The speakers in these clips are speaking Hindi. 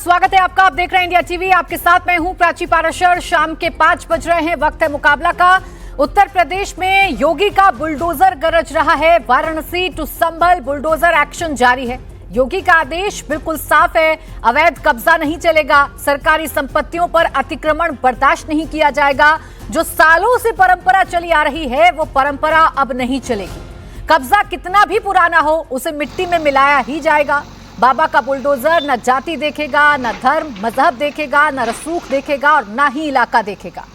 स्वागत है आपका। आप देख रहे हैं इंडिया टीवी। आपके साथ मैं हूं प्राची पाराशर। शाम के 5 बज रहे हैं, वक्त है मुकाबला का। उत्तर प्रदेश में योगी का बुलडोजर गरज रहा है। Varanasi to Sambhal bulldozer action जारी है। योगी का आदेश बिल्कुल साफ है, अवैध कब्जा नहीं चलेगा, सरकारी संपत्तियों पर अतिक्रमण बर्दाश्त नहीं किया जाएगा। जो सालों से परंपरा चली आ रही है वो परंपरा अब नहीं चलेगी। कब्जा कितना भी पुराना हो उसे मिट्टी में मिलाया ही जाएगा। बाबा का बुलडोजर न जाति देखेगा, न धर्म मजहब देखेगा, न रसूख देखेगा और न ही इलाका देखेगा।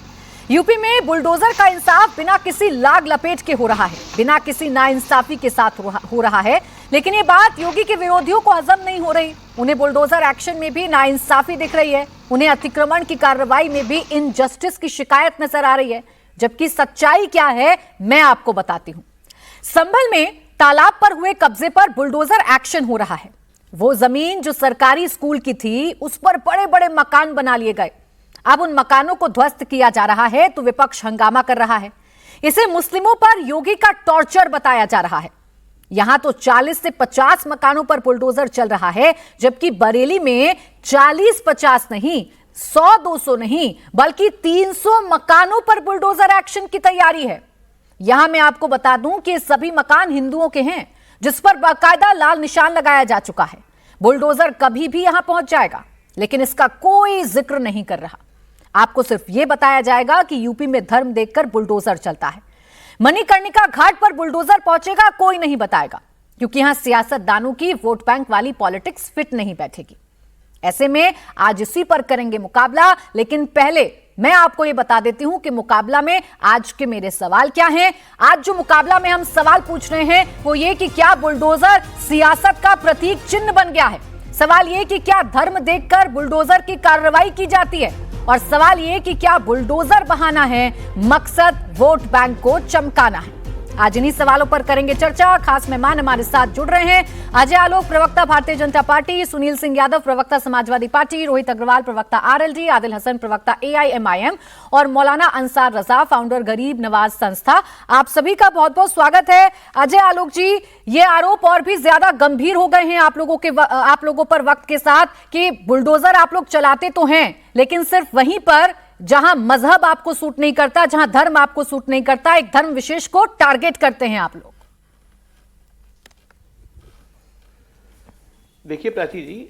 यूपी में बुलडोजर का इंसाफ बिना किसी लाग लपेट के हो रहा है, बिना किसी नाइंसाफी के साथ हो रहा है। लेकिन ये बात योगी के विरोधियों को हजम नहीं हो रही। उन्हें बुलडोजर एक्शन में भी नाइंसाफी दिख रही है, उन्हें अतिक्रमण की कार्रवाई में भी इनजस्टिस की शिकायत नजर आ रही है। जबकि सच्चाई क्या है मैं आपको बताती हूं। संभल में तालाब पर हुए कब्जे पर बुलडोजर एक्शन हो रहा है। वो जमीन जो सरकारी स्कूल की थी उस पर बड़े बड़े मकान बना लिए गए। अब उन मकानों को ध्वस्त किया जा रहा है तो विपक्ष हंगामा कर रहा है। इसे मुस्लिमों पर योगी का टॉर्चर बताया जा रहा है। यहां तो 40 से 50 मकानों पर बुलडोजर चल रहा है, जबकि बरेली में 40-50 नहीं, 100-200 नहीं, बल्कि 300 मकानों पर बुलडोजर एक्शन की तैयारी है। यहां मैं आपको बता दूं कि सभी मकान हिंदुओं के हैं, जिस पर बाकायदा लाल निशान लगाया जा चुका है। बुलडोजर कभी भी यहां पहुंच जाएगा, लेकिन इसका कोई जिक्र नहीं कर रहा। आपको सिर्फ यह बताया जाएगा कि यूपी में धर्म देखकर बुलडोजर चलता है। मणिकर्णिका घाट पर बुलडोजर पहुंचेगा कोई नहीं बताएगा, क्योंकि यहां सियासतदानों की वोट बैंक वाली पॉलिटिक्स फिट नहीं बैठेगी। ऐसे में आज इसी पर करेंगे मुकाबला। लेकिन पहले मैं आपको यह बता देती हूं कि मुकाबला में आज के मेरे सवाल क्या हैं। आज जो मुकाबला में हम सवाल पूछ रहे हैं वो ये कि क्या बुलडोजर सियासत का प्रतीक चिन्ह बन गया है। सवाल ये कि क्या धर्म देखकर बुलडोजर की कार्रवाई की जाती है, और सवाल ये कि क्या बुलडोजर बहाना है, मकसद वोट बैंक को चमकाना है। आज इन्हीं सवालों पर करेंगे चर्चा। खास मेहमान हमारे साथ जुड़ रहे हैं अजय आलोक, प्रवक्ता भारतीय जनता पार्टी, सुनील सिंह यादव, प्रवक्ता समाजवादी पार्टी, रोहित अग्रवाल, प्रवक्ता आरएलडी, आदिल हसन, प्रवक्ता एआईएमआईएम और मौलाना अंसार रजा, फाउंडर गरीब नवाज संस्था। आप सभी का बहुत बहुत स्वागत है। अजय आलोक जी, ये आरोप और भी ज्यादा गंभीर हो गए हैं आप लोगों पर वक्त के साथ कि बुलडोजर आप लोग चलाते तो हैं, लेकिन सिर्फ वहीं पर जहां मजहब आपको सूट नहीं करता, जहां धर्म आपको सूट नहीं करता, एक धर्म विशेष को टारगेट करते हैं आप लोग। देखिए प्राची जी,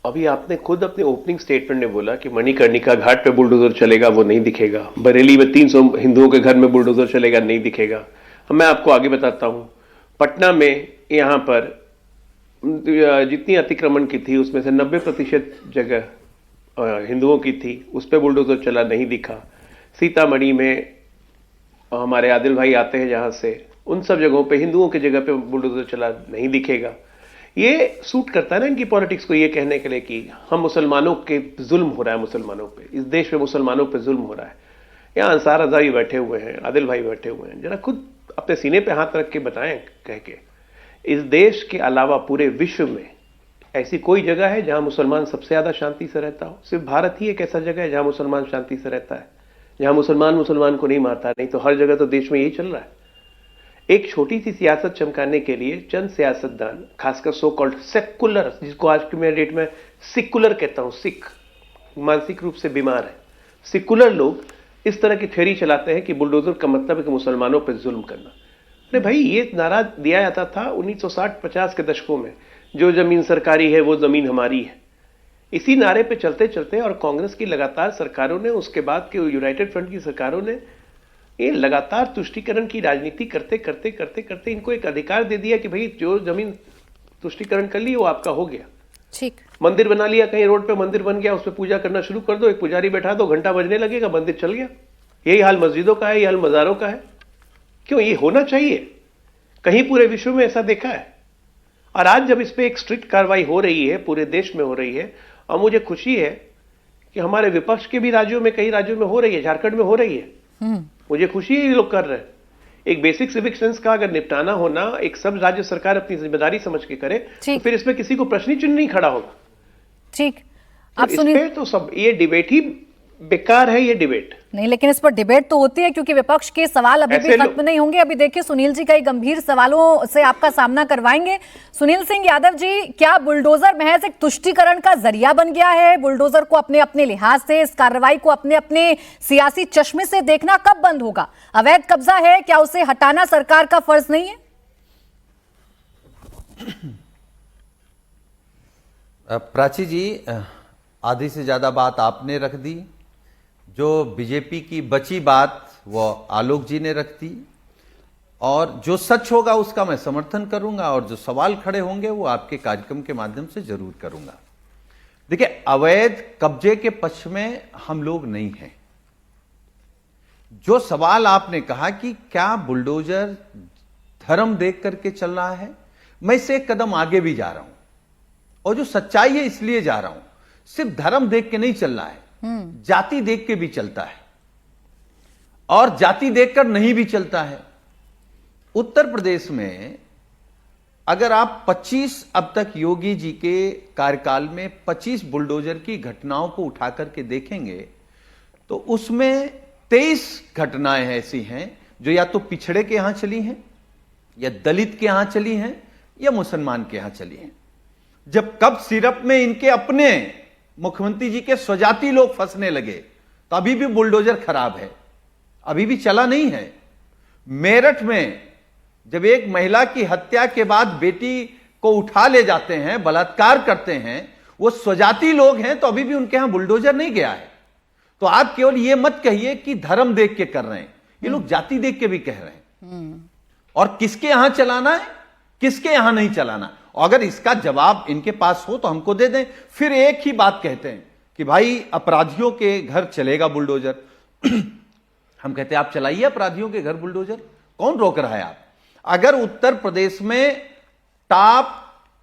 अभी आपने खुद अपने ओपनिंग स्टेटमेंट में बोला कि मणिकर्णिका घाट पे बुलडोजर चलेगा वो नहीं दिखेगा, बरेली में 300 हिंदुओं के घर में बुलडोजर चलेगा नहीं दिखेगा। मैं आपको आगे बताता हूं। पटना में यहां पर जितनी अतिक्रमण की थी उसमें से 90% जगह हिंदुओं की थी, उस पर बुलडोजर चला नहीं दिखा। सीतामढ़ी में हमारे आदिल भाई आते हैं जहां से, उन सब जगहों पे हिंदुओं की जगह पे बुलडोजर चला नहीं दिखेगा। ये सूट करता है ना इनकी पॉलिटिक्स को, ये कहने के लिए कि हम मुसलमानों के जुल्म हो रहा है, मुसलमानों पे, इस देश में मुसलमानों पे जुल्म हो रहा है। यहाँ अंसार रजा भी बैठे हुए हैं, आदिल भाई बैठे हुए हैं। जरा खुद अपने सीने पे हाथ रख के बताएं, कह के, इस देश के अलावा पूरे विश्व में ऐसी कोई जगह है जहां मुसलमान सबसे ज्यादा शांति से रहता हो? सिर्फ भारत ही एक ऐसा जगह है जहां मुसलमान शांति से रहता है, जहां मुसलमान को नहीं मारता। नहीं तो हर जगह तो देश में यही चल रहा है। एक छोटी सी सियासत चमकाने के लिए चंद सियासतदान, खासकर सो कॉल्ड सेकुलर, जिसको आज के मेरे डेट में सिकुलर कहता हूं, सिख, मानसिक रूप से बीमार है, सिकुलर लोग इस तरह की थ्योरी चलाते हैं कि बुलडोजर का मतलब है कि मुसलमानों पर जुल्म करना। अरे भाई, ये नारा दिया जाता था 1960-50 के दशकों में, जो जमीन सरकारी है वो जमीन हमारी है। इसी नारे पे चलते चलते और कांग्रेस की लगातार सरकारों ने, उसके बाद के यूनाइटेड फ्रंट की सरकारों ने ये लगातार तुष्टीकरण की राजनीति करते करते करते करते इनको एक अधिकार दे दिया कि भाई जो जमीन तुष्टीकरण कर ली वो आपका हो गया। ठीक, मंदिर बना लिया, कहीं रोड पे मंदिर बन गया, उस पर पूजा करना शुरू कर दो, एक पुजारी बैठा दो, घंटा बजने लगेगा, मंदिर चल गया। यही हाल मस्जिदों का है, यही हाल मज़ारों का है। क्यों? ये होना चाहिए। कहीं पूरे विश्व में ऐसा देखा है? और आज जब इस पे एक स्ट्रिक्ट कार्रवाई हो रही है, पूरे देश में हो रही है, और मुझे खुशी है कि हमारे विपक्ष के भी राज्यों में, कई राज्यों में हो रही है, झारखंड में हो रही है। मुझे खुशी है ये लोग कर रहे हैं। एक बेसिक सिविक सेंस का अगर निपटाना होना, एक सब राज्य सरकार अपनी जिम्मेदारी समझ के करे, तो फिर इसमें किसी को प्रश्न चिन्ह नहीं खड़ा होगा। ठीक, तो इस पे तो सब ये डिबेट ही बेकार है ये डिबेट। नहीं, लेकिन इस पर डिबेट तो होती है क्योंकि विपक्ष के सवाल अभी भी खत्म नहीं होंगे। अभी देखिए सुनील जी कई गंभीर सवालों से आपका सामना करवाएंगे। सुनील सिंह यादव जी, क्या बुलडोजर महज एक तुष्टीकरण का जरिया बन गया है? बुलडोजर को अपने अपने लिहाज से, इस कार्रवाई को अपने अपने सियासी चश्मे से देखना कब बंद होगा? अवैध कब्जा है, क्या उसे हटाना सरकार का फर्ज नहीं है? प्राची जी, आधी से ज्यादा बात आपने रख दी। जो बीजेपी की बची बात वो आलोक जी ने रख दी, और जो सच होगा उसका मैं समर्थन करूंगा, और जो सवाल खड़े होंगे वो आपके कार्यक्रम के माध्यम से जरूर करूंगा। देखिए, अवैध कब्जे के पक्ष में हम लोग नहीं हैं। जो सवाल आपने कहा कि क्या बुलडोजर धर्म देख करके चल रहा है, मैं इससे एक कदम आगे भी जा रहा हूं, और जो सच्चाई है इसलिए जा रहा हूं। सिर्फ धर्म देख के नहीं चल रहा है, जाति देख के भी चलता है, और जाति देखकर नहीं भी चलता है। उत्तर प्रदेश में अगर आप 25 अब तक योगी जी के कार्यकाल में 25 बुलडोजर की घटनाओं को उठा करके देखेंगे तो उसमें 23 घटनाएं ऐसी हैं जो या तो पिछड़े के यहां चली हैं, या दलित के यहां चली हैं, या मुसलमान के यहां चली हैं। जब कब सिरप में इनके अपने मुख्यमंत्री जी के स्वजाति लोग फंसने लगे तो अभी भी बुलडोजर खराब है, अभी भी चला नहीं है। मेरठ में जब एक महिला की हत्या के बाद बेटी को उठा ले जाते हैं, बलात्कार करते हैं, वो स्वजाति लोग हैं, तो अभी भी उनके यहां बुलडोजर नहीं गया है। तो आप केवल ये मत कहिए कि धर्म देख के कर रहे हैं, ये लोग जाति देख के भी कह रहे हैं। और किसके यहां चलाना है, किसके यहां नहीं चलाना, अगर इसका जवाब इनके पास हो तो हमको दे दें। फिर एक ही बात कहते हैं कि भाई अपराधियों के घर चलेगा बुलडोजर। हम कहते हैं आप चलाइए अपराधियों के घर बुलडोजर, कौन रोक रहा है? आप अगर उत्तर प्रदेश में टॉप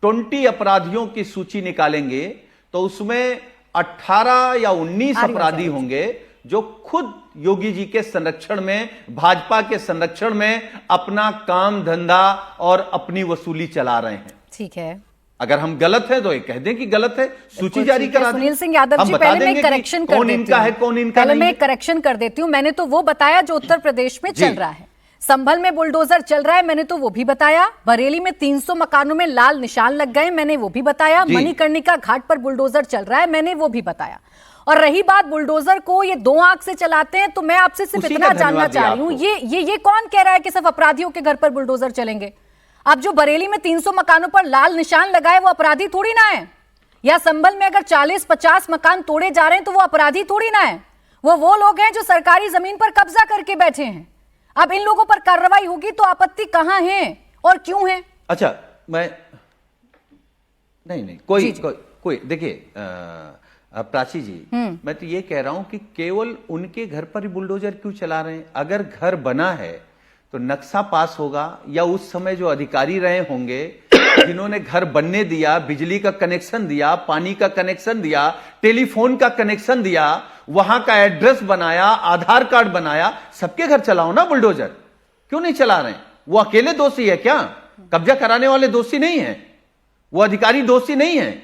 20 अपराधियों की सूची निकालेंगे तो उसमें 18 या 19 अपराधी होंगे जो खुद योगी जी के संरक्षण में, भाजपा के संरक्षण में अपना काम धंधा और अपनी वसूली चला रहे हैं। ठीक है, अगर हम गलत हैं तो ये कह दें कि गलत है, सूची जारी करा दें। सुनील सिंह यादव जी, पहले मैं करेक्शन कर कौन इनका है, कौन इनका नहीं है। मैं करेक्शन कर देती हूं। मैंने तो वो बताया जो उत्तर प्रदेश में चल रहा है। संभल में बुलडोजर चल रहा है, मैंने तो वो भी बताया। बरेली में 300 मकानों में लाल निशान लग गए, मैंने वो भी बताया। मणिकर्णिका घाट पर बुलडोजर चल रहा है, मैंने वो भी बताया। और रही बात बुलडोजर को ये 2 आंख से चलाते हैं, तो मैं आपसे सिर्फ इतना जानना चाह रही हूं, ये कौन कह रहा है कि सिर्फ अपराधियों के घर पर बुलडोजर चलेंगे? अब जो बरेली में 300 मकानों पर लाल निशान लगाए वो अपराधी थोड़ी ना है, या संभल में अगर 40-50 मकान तोड़े जा रहे हैं तो वो अपराधी थोड़ी ना है। वो लोग हैं जो सरकारी जमीन पर कब्जा करके बैठे हैं। अब इन लोगों पर कार्रवाई होगी तो आपत्ति कहां है और क्यों है? अच्छा, मैं नहीं कोई देखिए प्राची जी, मैं तो ये कह रहा हूं कि केवल उनके घर पर ही बुलडोजर क्यों चला रहे हैं? अगर घर बना है तो नक्शा पास होगा, या उस समय जो अधिकारी रहे होंगे जिन्होंने घर बनने दिया, बिजली का कनेक्शन दिया, पानी का कनेक्शन दिया, टेलीफोन का कनेक्शन दिया, वहां का एड्रेस बनाया, आधार कार्ड बनाया, सबके घर चलाओ ना बुलडोजर। क्यों नहीं चला रहे हैं? वो अकेले दोषी है क्या? कब्जा कराने वाले दोषी नहीं है, वो अधिकारी दोषी नहीं है।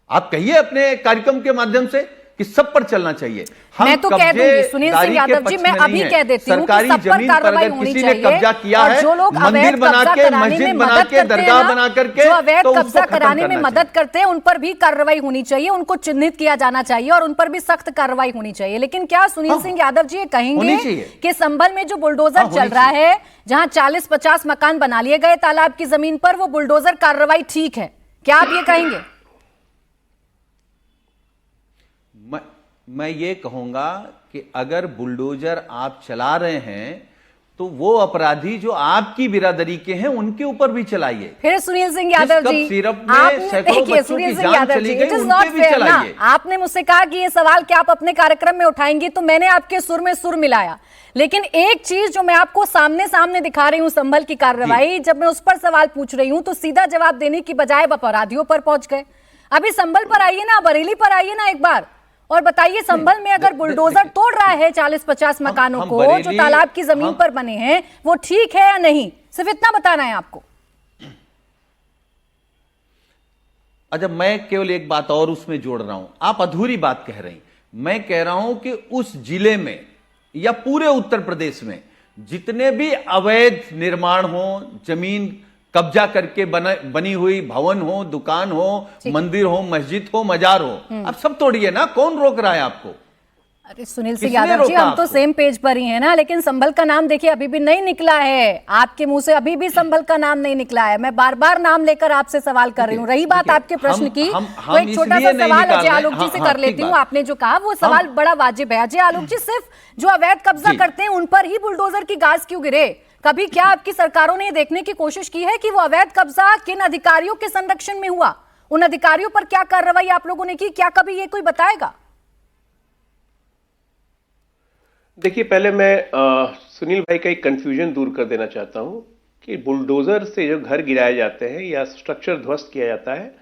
आप कहिए अपने कार्यक्रम के माध्यम से कि सब पर चलना चाहिए। मैं तो कह दूंगी सुनील सिंह यादव जी, मैं अभी कह देती हूं कि सब पर कार्रवाई होनी चाहिए। कब्जा किया है, जो लोग मंदिर बना के, मस्जिद बना के, दरगाह बना करके, जो अवैध कब्जा कराने में मदद करते हैं, उन पर भी कार्रवाई होनी चाहिए, उनको चिन्हित किया जाना चाहिए और उन पर भी सख्त कार्रवाई होनी चाहिए। लेकिन क्या सुनील सिंह यादव जी ये कहेंगे कि संभल में जो बुलडोजर चल रहा है, जहां 40-50 मकान बना लिए गए तालाब की जमीन पर, वो बुलडोजर कार्रवाई ठीक है? क्या आप ये कहेंगे? मैं ये कहूंगा कि अगर बुलडोजर आप चला रहे हैं तो वो अपराधी जो आपकी बिरादरी के हैं उनके ऊपर भी चलाइए। फिर सुनील सिंह यादव जी, आपने मुझसे कहा कि ये सवाल क्या आप अपने कार्यक्रम में उठाएंगी, तो मैंने आपके सुर में सुर मिलाया। लेकिन एक चीज जो मैं आपको सामने सामने दिखा रही हूं, संभल की कार्रवाई, जब मैं उस पर सवाल पूछ रही हूं तो सीधा जवाब देने की बजाय अपराधियों पर पहुंच गए। अभी संभल पर आइए ना, बरेली पर आइए ना एक बार, और बताइए संभल में अगर बुलडोजर तोड़ रहा है 40-50 मकानों को जो तालाब की जमीन पर बने हैं, वो ठीक है या नहीं? सिर्फ इतना बताना है आपको। अच्छा, मैं केवल एक बात और उसमें जोड़ रहा हूं। आप अधूरी बात कह रही हैं। मैं कह रहा हूं कि उस जिले में या पूरे उत्तर प्रदेश में जितने भी अवैध निर्माण हो, जमीन कब्जा करके बनी हुई भवन हो, दुकान हो, मंदिर हो, मस्जिद हो, मजार हो, अब सब तोड़िए ना। कौन रोक रहा है आपको? अरे सुनील सिंह यादव जी, हम तो सेम पेज पर ही हैं ना, लेकिन संभल का नाम देखिए अभी भी नहीं निकला है आपके मुंह से, अभी भी संभल का नाम नहीं निकला है। मैं बार बार नाम लेकर आपसे सवाल कर रही हूँ। रही बात आपके प्रश्न की, तो एक छोटा सा सवाल अजय आलोक जी से कर लेती हूँ। आपने जो कहा वो सवाल बड़ा वाजिब है। अजय आलोक जी, सिर्फ जो अवैध कब्जा करते हैं उन पर ही बुलडोजर की गाज क्यों गिरे? कभी क्या आपकी सरकारों ने देखने की कोशिश की है कि वो अवैध कब्जा किन अधिकारियों के संरक्षण में हुआ, उन अधिकारियों पर क्या कार्रवाई आप लोगों ने की? क्या कभी ये कोई बताएगा? देखिए, पहले मैं सुनील भाई का एक कंफ्यूजन दूर कर देना चाहता हूं कि बुलडोजर से जो घर गिराए जाते हैं या स्ट्रक्चर ध्वस्त किया जाता है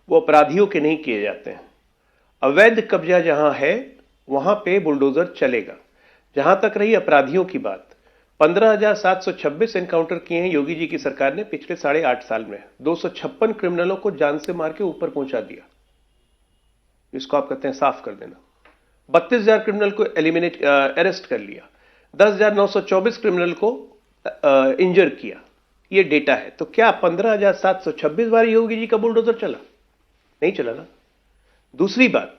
वो अपराधियों के नहीं किए जाते हैं। अवैध कब्जा जहां है वहां पे बुलडोजर चलेगा। जहां तक रही अपराधियों की बात, 15,726 एनकाउंटर किए हैं योगी जी की सरकार ने पिछले 8.5 साल में। 256 क्रिमिनलों को जान से मार के ऊपर पहुंचा दिया। इसको आप कहते हैं साफ कर देना। 32,000 क्रिमिनल को अरेस्ट कर लिया। 10,924 क्रिमिनल को इंजर किया। ये डेटा है। तो क्या 15,726 बार योगी जी का बुलडोजर चला? नहीं चला ना। दूसरी बात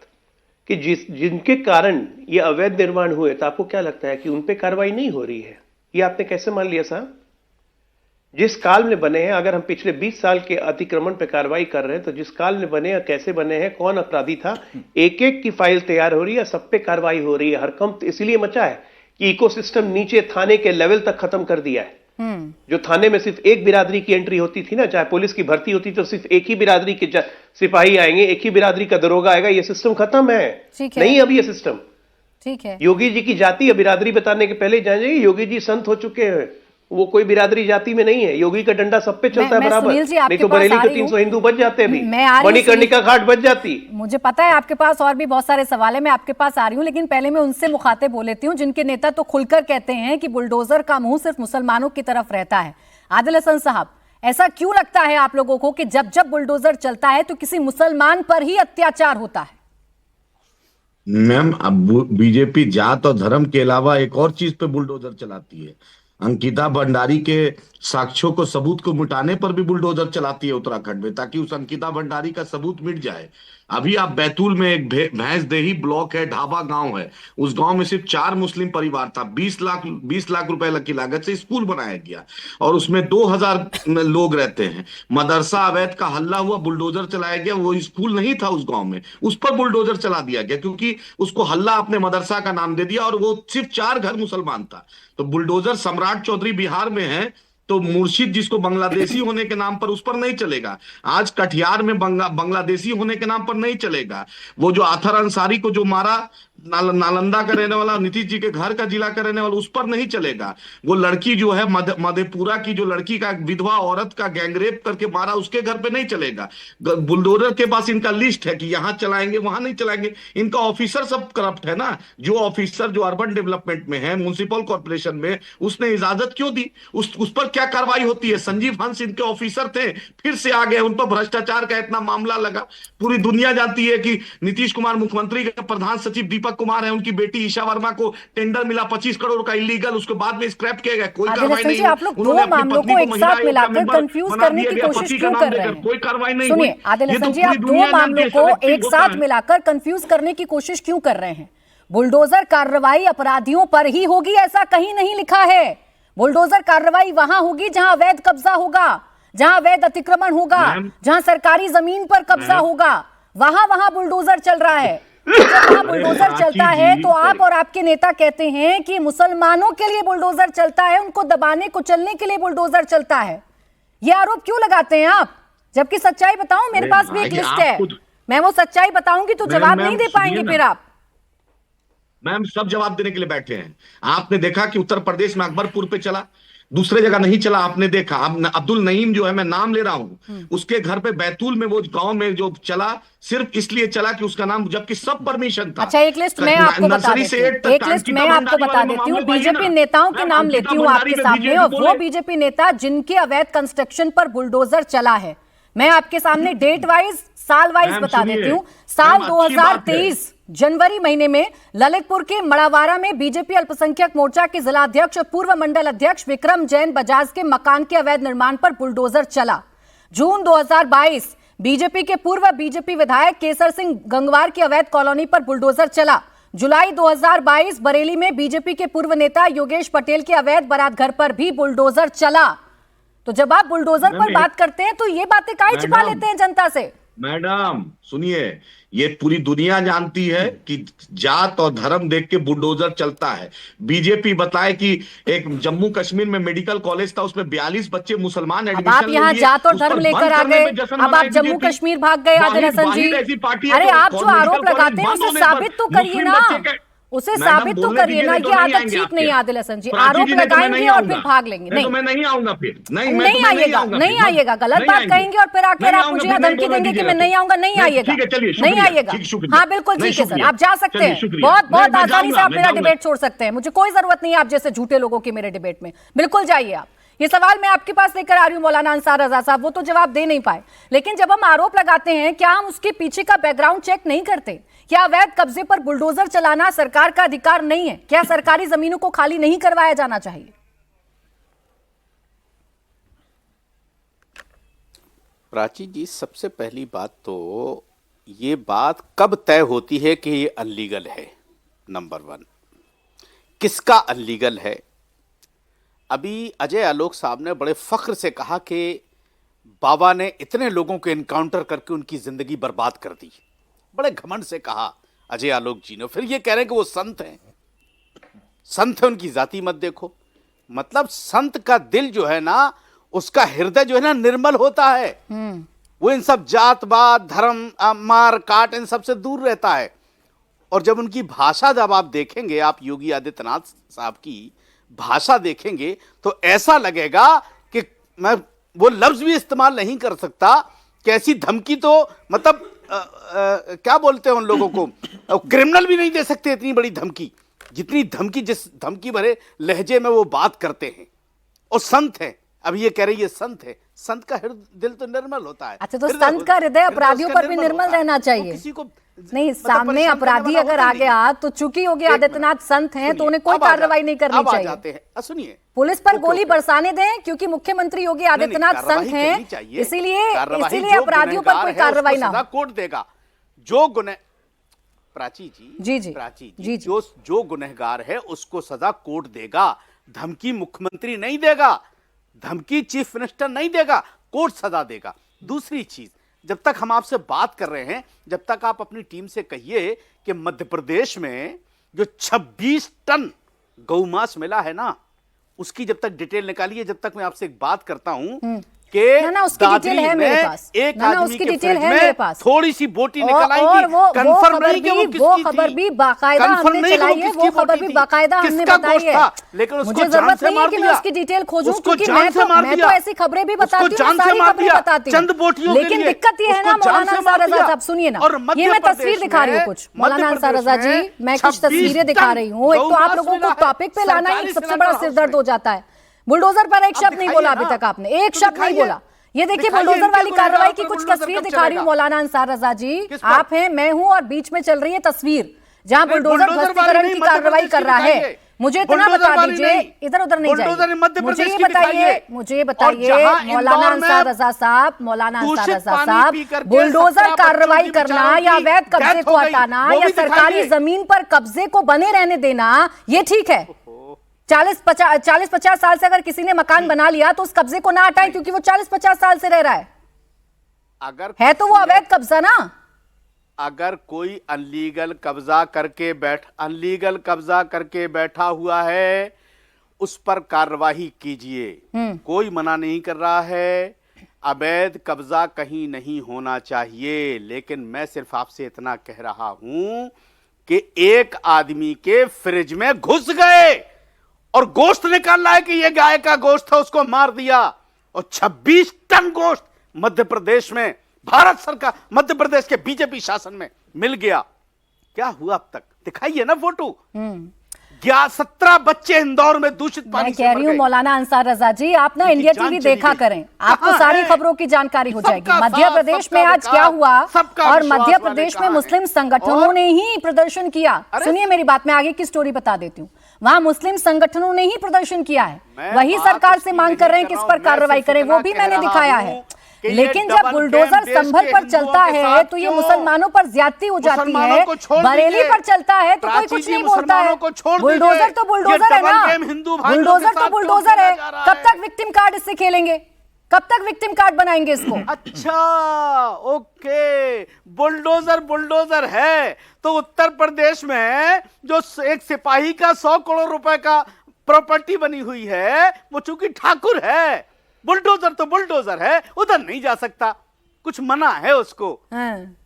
कि जिनके कारण ये अवैध निर्माण हुए, तो आपको क्या लगता है कि उन पे कार्रवाई नहीं हो रही है? ये आपने कैसे मान लिया साहब? जिस काल में बने हैं, अगर हम पिछले 20 साल के अतिक्रमण पे कार्रवाई कर रहे हैं, तो जिस काल में बने हैं, कैसे बने हैं, कौन अपराधी था, एक एक की फाइल तैयार हो रही है, सब पे कार्रवाई हो रही है। हरकंप इसलिए मचा है कि इकोसिस्टम नीचे थाने के लेवल तक खत्म कर दिया है। जो थाने में सिर्फ एक बिरादरी की एंट्री होती थी ना, चाहे पुलिस की भर्ती होती तो सिर्फ एक ही बिरादरी के सिपाही आएंगे, एक ही बिरादरी का दरोगा आएगा। ये सिस्टम खत्म है, नहीं अब ये सिस्टम। ठीक है। योगी जी की जाति या बिरादरी बताने के पहले जान जाइए, योगी जी संत हो चुके हैं। वो कोई बिरादरी जाति में नहीं है। योगी का डंडा सब पे चलता है बराबर। नहीं तो बरेली के 300 हिंदू बच जाते हैं। अभी मणिकर्णिका घाट बच जाती। मुझे पता है आपके पास और भी बहुत सारे सवाल है, मैं आपके पास आ रही हूँ, लेकिन पहले मैं उनसे मुखातिब हो लेती हूँ जिनके नेता तो खुलकर कहते हैं कि बुलडोजर का मुंह सिर्फ मुसलमानों की तरफ रहता है। आदिल हसन साहब, ऐसा क्यों लगता है आप लोगों को कि जब जब बुलडोजर चलता है तो किसी मुसलमान पर ही अत्याचार होता है? मैम, अब बीजेपी जात और धर्म के अलावा एक और चीज पे बुलडोजर चलाती है। अंकिता भंडारी के साक्ष्यों को, सबूत को मिटाने पर भी बुलडोजर चलाती है उत्तराखंड में, ताकि उस अंकिता भंडारी का सबूत मिट जाए। अभी आप बैतूल में एक भैंसदेही ब्लॉक है, ढाबा गांव है, उस गांव में सिर्फ 4 मुस्लिम परिवार था। 20 लाख रुपए की लागत से स्कूल बनाया गया और उसमें 2,000 लोग रहते हैं। मदरसा अवैध का हल्ला हुआ, बुलडोजर चलाया गया। वो स्कूल नहीं था उस गांव में, उस पर बुलडोजर चला दिया गया क्योंकि उसको हल्ला अपने मदरसा का नाम दे दिया और वो सिर्फ 4 घर मुसलमान था। तो बुलडोजर सम्राट चौधरी बिहार में है, तो मुर्शिद जिसको बांग्लादेशी होने के नाम पर, उस पर नहीं चलेगा। आज कटिहार में बांग्लादेशी होने के नाम पर नहीं चलेगा। वो जो आथर अंसारी को जो मारा, नालंदा का रहने वाला, नीतीश जी के घर का जिला का रहने वाला, उस पर नहीं चलेगा। वो लड़की जो है मधेपुरा की, जो लड़की का विधवा औरत का गैंगरेप करके मारा, उसके घर पे नहीं चलेगा। बुलडोजर के पास इनका लिस्ट है कि यहां चलाएंगे, वहां नहीं चलाएंगे। इनका ऑफिसर सब करप्ट है ना। जो ऑफिसर जो अर्बन डेवलपमेंट में है, म्युनिसिपल कॉर्पोरेशन में, उसने इजाजत क्यों दी? उस पर क्या कार्रवाई होती है? संजीव हंस इनके ऑफिसर थे, फिर से आ गए, उन पर भ्रष्टाचार का इतना मामला लगा। पूरी दुनिया जानती है कि नीतीश कुमार मुख्यमंत्री का प्रधान सचिव दीपक कुमार है, उनकी बेटी ईशा वर्मा को टेंडर मिला 25 करोड़ का इलीगल, उसके बाद में स्क्रैप किया गया, कोई कार्रवाई नहीं। आप लोग दो मामलों को एक साथ मिलाकर कंफ्यूज करने की कोशिश क्यों कर रहे हैं? कोई कार्रवाई नहीं। सुनिए आदिल हसन जी, आप दो मामलों को एक साथ मिलाकर कंफ्यूज करने की कोशिश क्यों कर रहे हैं? बुलडोजर कार्रवाई अपराधियों पर ही होगी ऐसा कहीं नहीं लिखा है। बुलडोजर कार्रवाई वहां होगी जहां अवैध कब्जा होगा, जहां अवैध अतिक्रमण होगा, जहां सरकारी जमीन पर कब्जा होगा, वहां बुलडोजर चल रहा है। जब वहां बुलडोजर चलता है तो आप और आपके नेता कहते हैं कि मुसलमानों के लिए बुलडोजर चलता है, उनको दबाने कुचलने के लिए बुलडोजर चलता है। ये आरोप क्यों लगाते हैं आप? जबकि सच्चाई बताऊं, मेरे पास भी एक लिस्ट है, मैं वो सच्चाई बताऊंगी तो जवाब नहीं दे पाएंगे फिर आप। मैम, सब जवाब देने के लिए बैठे हैं। आपने देखा कि उत्तर प्रदेश में अकबरपुर पे चला, दूसरे जगह नहीं चला। आपने देखा अब अब्दुल नईम जो है, मैं नाम ले रहा हूं, उसके घर पे बैतूल में वो गांव में जो चला, सिर्फ इसलिए चला कि उसका नाम, जबकि सब परमिशन था। अच्छा, एक लिस्ट मैं आपको बता देती हूँ, बीजेपी नेताओं के नाम लेती हूँ आपके सामने, और वो बीजेपी नेता जिनके अवैध कंस्ट्रक्शन पर बुलडोजर चला है, मैं आपके सामने डेट वाइज, साल वाइज मैम, बता सुनिए, देती हूँ। साल मैम, अच्छी बात है। 2023 जनवरी महीने में ललितपुर के मड़ावारा में बीजेपी अल्पसंख्यक मोर्चा के जिलाध्यक्ष और पूर्व मंडल अध्यक्ष विक्रम जैन बजाज के मकान के अवैध निर्माण पर बुलडोजर चला। जून 2022 बीजेपी के पूर्व बीजेपी विधायक केसर सिंह गंगवार की अवैध कॉलोनी पर बुलडोजर चला। जुलाई 2022 बरेली में बीजेपी के पूर्व नेता योगेश पटेल के अवैध बारात घर पर भी बुलडोजर चला। तो जब आप बुलडोजर पर बात करते हैं तो ये बातें काहे छिपा लेते हैं जनता से? मैडम सुनिए, ये पूरी दुनिया जानती है कि जात और धर्म देख के बुलडोजर चलता है। बीजेपी बताए कि एक जम्मू कश्मीर में मेडिकल कॉलेज था, उसमें 42 बच्चे मुसलमान अब आप यहाँ जात और धर्म लेकर आ गए, अब आप जम्मू कश्मीर भाग गए आदिल हसन जी। अरे आप जो आरोप लगाते हैं उसे साबित तो करिए ना, उसे साबित तो करिए ना। ये आदत ठीक नहीं है आदिल हसन जी, आरोप लगाएंगे और फिर भाग लेंगे। नहीं, मैं नहीं आऊंगा फिर, नहीं आइएगा, नहीं आइएगा। गलत बात कहेंगे और फिर आकर आप मुझे धमकी देंगे कि मैं नहीं आऊंगा। नहीं आइएगा, नहीं आइएगा। हाँ बिल्कुल ठीक है सर, आप जा सकते हैं, बहुत बहुत आसानी से आप मेरा डिबेट छोड़ सकते हैं। मुझे कोई जरूरत नहीं है आप जैसे झूठे लोगों की मेरे डिबेट में, बिल्कुल जाइए आप। ये सवाल मैं आपके पास लेकर आ रही हूं मौलाना अंसार रजा साहब, वो तो जवाब दे नहीं पाए। लेकिन जब हम आरोप लगाते हैं, क्या हम उसके पीछे का बैकग्राउंड चेक नहीं करते? क्या अवैध कब्जे पर बुलडोजर चलाना सरकार का अधिकार नहीं है? क्या सरकारी जमीनों को खाली नहीं करवाया जाना चाहिए? प्राची जी, सबसे पहली बात तो ये बात कब तय होती है कि ये अनलीगल है? नंबर 1, किसका अनलीगल है? अभी अजय आलोक साहब ने बड़े फख्र से कहा कि बाबा ने इतने लोगों को एनकाउंटर करके उनकी जिंदगी बर्बाद कर दी। बड़े घमंड से कहा अजय आलोक जी ने। फिर ये कह रहे हैं कि वो संत हैं, संत है, उनकी जाति मत देखो। मतलब संत का दिल जो है ना, उसका हृदय जो है ना निर्मल होता है। वो इन सब जातवाद, धर्म, मार काट, इन सब से दूर रहता है। और जब उनकी भाषा जब आप देखेंगे, आप योगी आदित्यनाथ साहब की भाषा देखेंगे तो ऐसा लगेगा कि मैं वो लफ्ज भी इस्तेमाल नहीं कर सकता। कैसी धमकी, तो मतलब क्या बोलते हैं उन लोगों को, क्रिमिनल भी नहीं दे सकते इतनी बड़ी धमकी, जितनी धमकी, जिस धमकी भरे लहजे में वो बात करते हैं। और संत है, अब ये कह रही है संत है, संत का दिल तो निर्मल होता है। अच्छा, तो संत का हृदय अपराधियों पर भी निर्मल रहना चाहिए। किसी को नहीं, सामने अपराधी अगर आ गया तो चूंकि योगी आदित्यनाथ संत हैं तो उन्हें कोई कार्रवाई नहीं करनी चाहिए। सुनिए, पुलिस पर गोली बरसाने दें क्योंकि मुख्यमंत्री योगी आदित्यनाथ संत हैं, इसीलिए अपराधियों पर कोई कार्रवाई ना हो। कोर्ट देगा जो गुनह, प्राची जी, जी प्राची जी, जो गुनहगार है उसको सजा कोर्ट देगा। धमकी मुख्यमंत्री नहीं देगा, धमकी चीफ मिनिस्टर नहीं देगा, कोर्ट सजा देगा। दूसरी चीज, जब तक हम आपसे बात कर रहे हैं, जब तक आप अपनी टीम से कहिए कि मध्य प्रदेश में जो 26 टन गौमांस मिला है ना, उसकी जब तक डिटेल निकालिए, जब तक मैं आपसे एक बात करता हूं कि ना उसकी डिटेल है मेरे पास, एक आदमी के फ्रिज में मेरे पास थोड़ी सी बोटी निकल आएगी। कंफर्म नहीं कि वो खबर भी बाकायदा हमने चलाई है, वो खबर भी बाकायदा हमने बताई है। लेकिन उसको मुझे जरूरत नहीं है कि मैं उसकी डिटेल खोजूं, क्योंकि मैं तो ऐसी खबरें भी बताती हूं, सारी खबरें बताती हूं। लेकिन दिक्कत ये है ना मौलाना अंसार रजा साहब, सुनिए ना, ये मैं तस्वीर दिखा रही हूँ कुछ, मौलाना अंसार रजा जी, मैं कुछ तस्वीरें दिखा रही हूँ। एक तो आप लोगों को टॉपिक पे लाना ही सबसे बड़ा सिरदर्द हो जाता है। बुलडोजर पर एक शब्द नहीं बोला अभी तक आपने, एक शब्द नहीं बोला। ये देखिए बुलडोजर वाली कार्रवाई की कुछ तस्वीर दिखा रही हूँ मौलाना अंसार रजा जी, आप हैं, मैं हूं, और बीच में चल रही है तस्वीर जहां बुलडोजर ध्वस्तीकरण की कार्रवाई कर रहा है। मुझे इतना बता दीजिए, इधर उधर नहीं जाइए, मुझे बताइए मौलाना अंसार रजा साहब, मौलाना अंसार रजा साहब, बुलडोजर कार्रवाई करना या अवैध कब्जे को हटाना या सरकारी जमीन पर कब्जे को बने रहने देना, ये ठीक है? 40-50 साल से अगर किसी ने मकान बना लिया तो उस कब्जे को ना हटाएं, क्योंकि वो 40-50 साल से रह रहा है। अगर है तो वो अवैध कब्जा ना। अगर कोई अनलीगल कब्जा करके बैठा हुआ है, उस पर कार्रवाई कीजिए, कोई मना नहीं कर रहा है। अवैध कब्जा कहीं नहीं होना चाहिए, लेकिन मैं सिर्फ आपसे इतना कह रहा हूं कि एक आदमी के फ्रिज में घुस गए और गोश्त निकाल रहा है कि यह गाय का गोश्त था, उसको मार दिया। और 26 टन गोश्त मध्य प्रदेश में, भारत सरकार, मध्य प्रदेश के बीजेपी शासन में मिल गया। क्या हुआ अब तक? दिखाइए ना फोटो। 17 बच्चे इंदौर में दूषित पानी मैं से कह मर रही हूँ गए। मौलाना अंसार रजा जी, आप ना इंडिया जान टीवी चली देखा गई। करें, आपको कहाँ सारी है? खबरों की जानकारी हो जाएगी। सबका मध्य साथ, प्रदेश में सबका आज क्या विकास, हुआ सबका और विश्वास मध्य वाले प्रदेश में कहाँ मुस्लिम हैं? संगठनों और? ने ही प्रदर्शन किया। अरे? सुनिए मेरी बात, मैं आगे की स्टोरी बता देती हूँ। वहां मुस्लिम संगठनों ने ही प्रदर्शन किया है, मैं वही बात सरकार से उसकी मांग नहीं कर रहे हैं कर किस रहा पर हूं, मैं कार्रवाई सिर्फ करें, इतना वो भी कह मैंने रहा दिखाया हूं है। कि ये लेकिन डबल जब बुलडोजर गेम देश संभल के पर हिंदुओं चलता के है साथ तो ये क्यों? मुसलमानों पर ज्यादती हो जाती मुसलमानों है, को छोड़ बरेली दीजिए। पर चलता है तो कोई प्राची कुछ जी, नहीं बोलता है। मुसलमानों को छोड़ बुलडोजर दीजिए। तो बुलडोजर ये है ना, डबल गेम हिंदू भाइयों के बुलडोजर साथ तो क्यों बुलडोजर है। खेला जा रहा कब है? तक विक्टिम कार्ड इससे खेलेंगे, कब तक विक्टिम कार्ड बनाएंगे इसको? अच्छा, ओके, बुलडोजर बुलडोजर है तो उत्तर प्रदेश में जो एक सिपाही का 100 करोड़ रुपए का प्रॉपर्टी बनी हुई है, वो चूंकि ठाकुर है, बुलडोजर तो बुलडोजर है, उधर नहीं जा सकता, कुछ मना है उसको,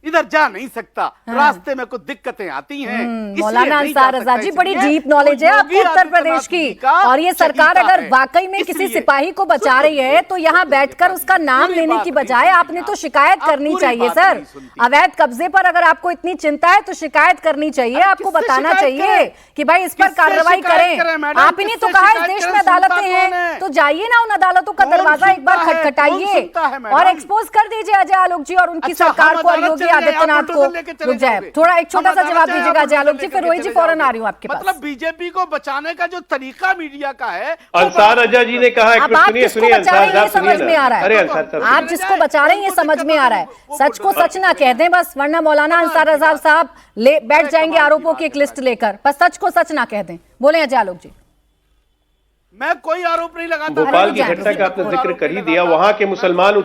इधर जा नहीं सकता, रास्ते में कुछ दिक्कतें आती हैं, इसलिए मौलाना नहीं जा अंसार सकता। रजा जी, बड़ी इसलिए डीप नॉलेज है वो आपको योगी उत्तर प्रदेश आदित्यनाथ की। जी का और ये सरकार चहीता अगर है। वाकई में किसी इसलिए सिपाही को बचा रही है तो यहाँ बैठकर उसका नाम पूरी लेने बात की नहीं बजाय सुनती आपने तो आप। शिकायत आप करनी पूरी चाहिए बात सर। नहीं सुनती। अवैध कब्जे पर अगर आपको इतनी चिंता है तो शिकायत करनी चाहिए, अरे आपको किससे बताना शिकायत चाहिए करें? कि भाई इस पर किससे कार्रवाई शिकायत करें, करें। मैडम? आप ही ने तो किससे कहा इस शिकायत देश करें? में अदालतें सुनता कौन हैं, है? तो जाइए ना उन अदालतों का कौन दरवाजा एक बार सुनता है? खटखटाइए कौन सुनता है, मैडम? और एक्सपोज कर दीजिए अजय आलोक जी और उनकी अच्छा, सरकार हम को और अदालत योगी चले जाएं, आप आदित्यनाथ को। बुलडोजर लेके चले रुक जाए, जाओगे। थोड़ा एक छोटा हम सा अदालत जवाब जाएं, दीजिएगा आप अजय आलोक जी, बुलडोजर फिर रोहित जी लेके फौरन चले आ रही हूँ आपके पास। मतलब बीजेपी को बचाने का जो तरीका मीडिया का है, वो अंसार बड़ा रजा जी ने कहा है, अब आप सुनिए किसको सुनिए बचा रहे अंसार हैं ये साहब सुनिए समझ में आ ना। रहा है। अरे अंसार साहब आप जिसको बचा रहे हैं ये समझ में आ रहा है, सच को सच ना कह दें बस, वरना मौलाना अंसार रजा साहब ले बैठ जाएंगे आरोपों की एक लिस्ट लेकर। बस सच को सच ना कह दें। बोले अजय आलोक जी। मैं कोई आरोप नहीं लगाता। भोपाल की अरे घटना का आपने कोई जिक्र आरोप कर ही नहीं दिया। लगाता। वहां के मुसलमान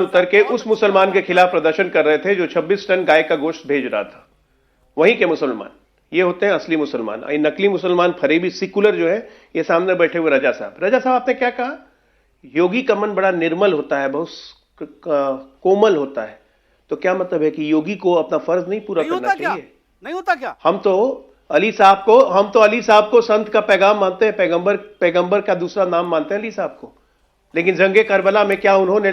उतर के उस मुसलमान के खिलाफ प्रदर्शन कर रहे थे जो 26 टन गाय का गोश्त भेज रहा था। वहीं के मुसलमान ये होते हैं असली मुसलमान। ये नकली मुसलमान फरेबी सिकुलर जो है, ये सामने बैठे हुए रजा साहब। रजा साहब आपने क्या कहा? योगी का मन बड़ा निर्मल होता है, बहुत कोमल होता है। तो क्या मतलब है कि योगी को अपना फर्ज नहीं पूरा नहीं करना होता क्या? चाहिए? नहीं होता क्या? हम तो अली साहब को संत का पैगाम मानते हैं, पैगंबर का दूसरा नाम मानते हैं अली साहब को। लेकिन जंगे करबला में क्या उन्होंने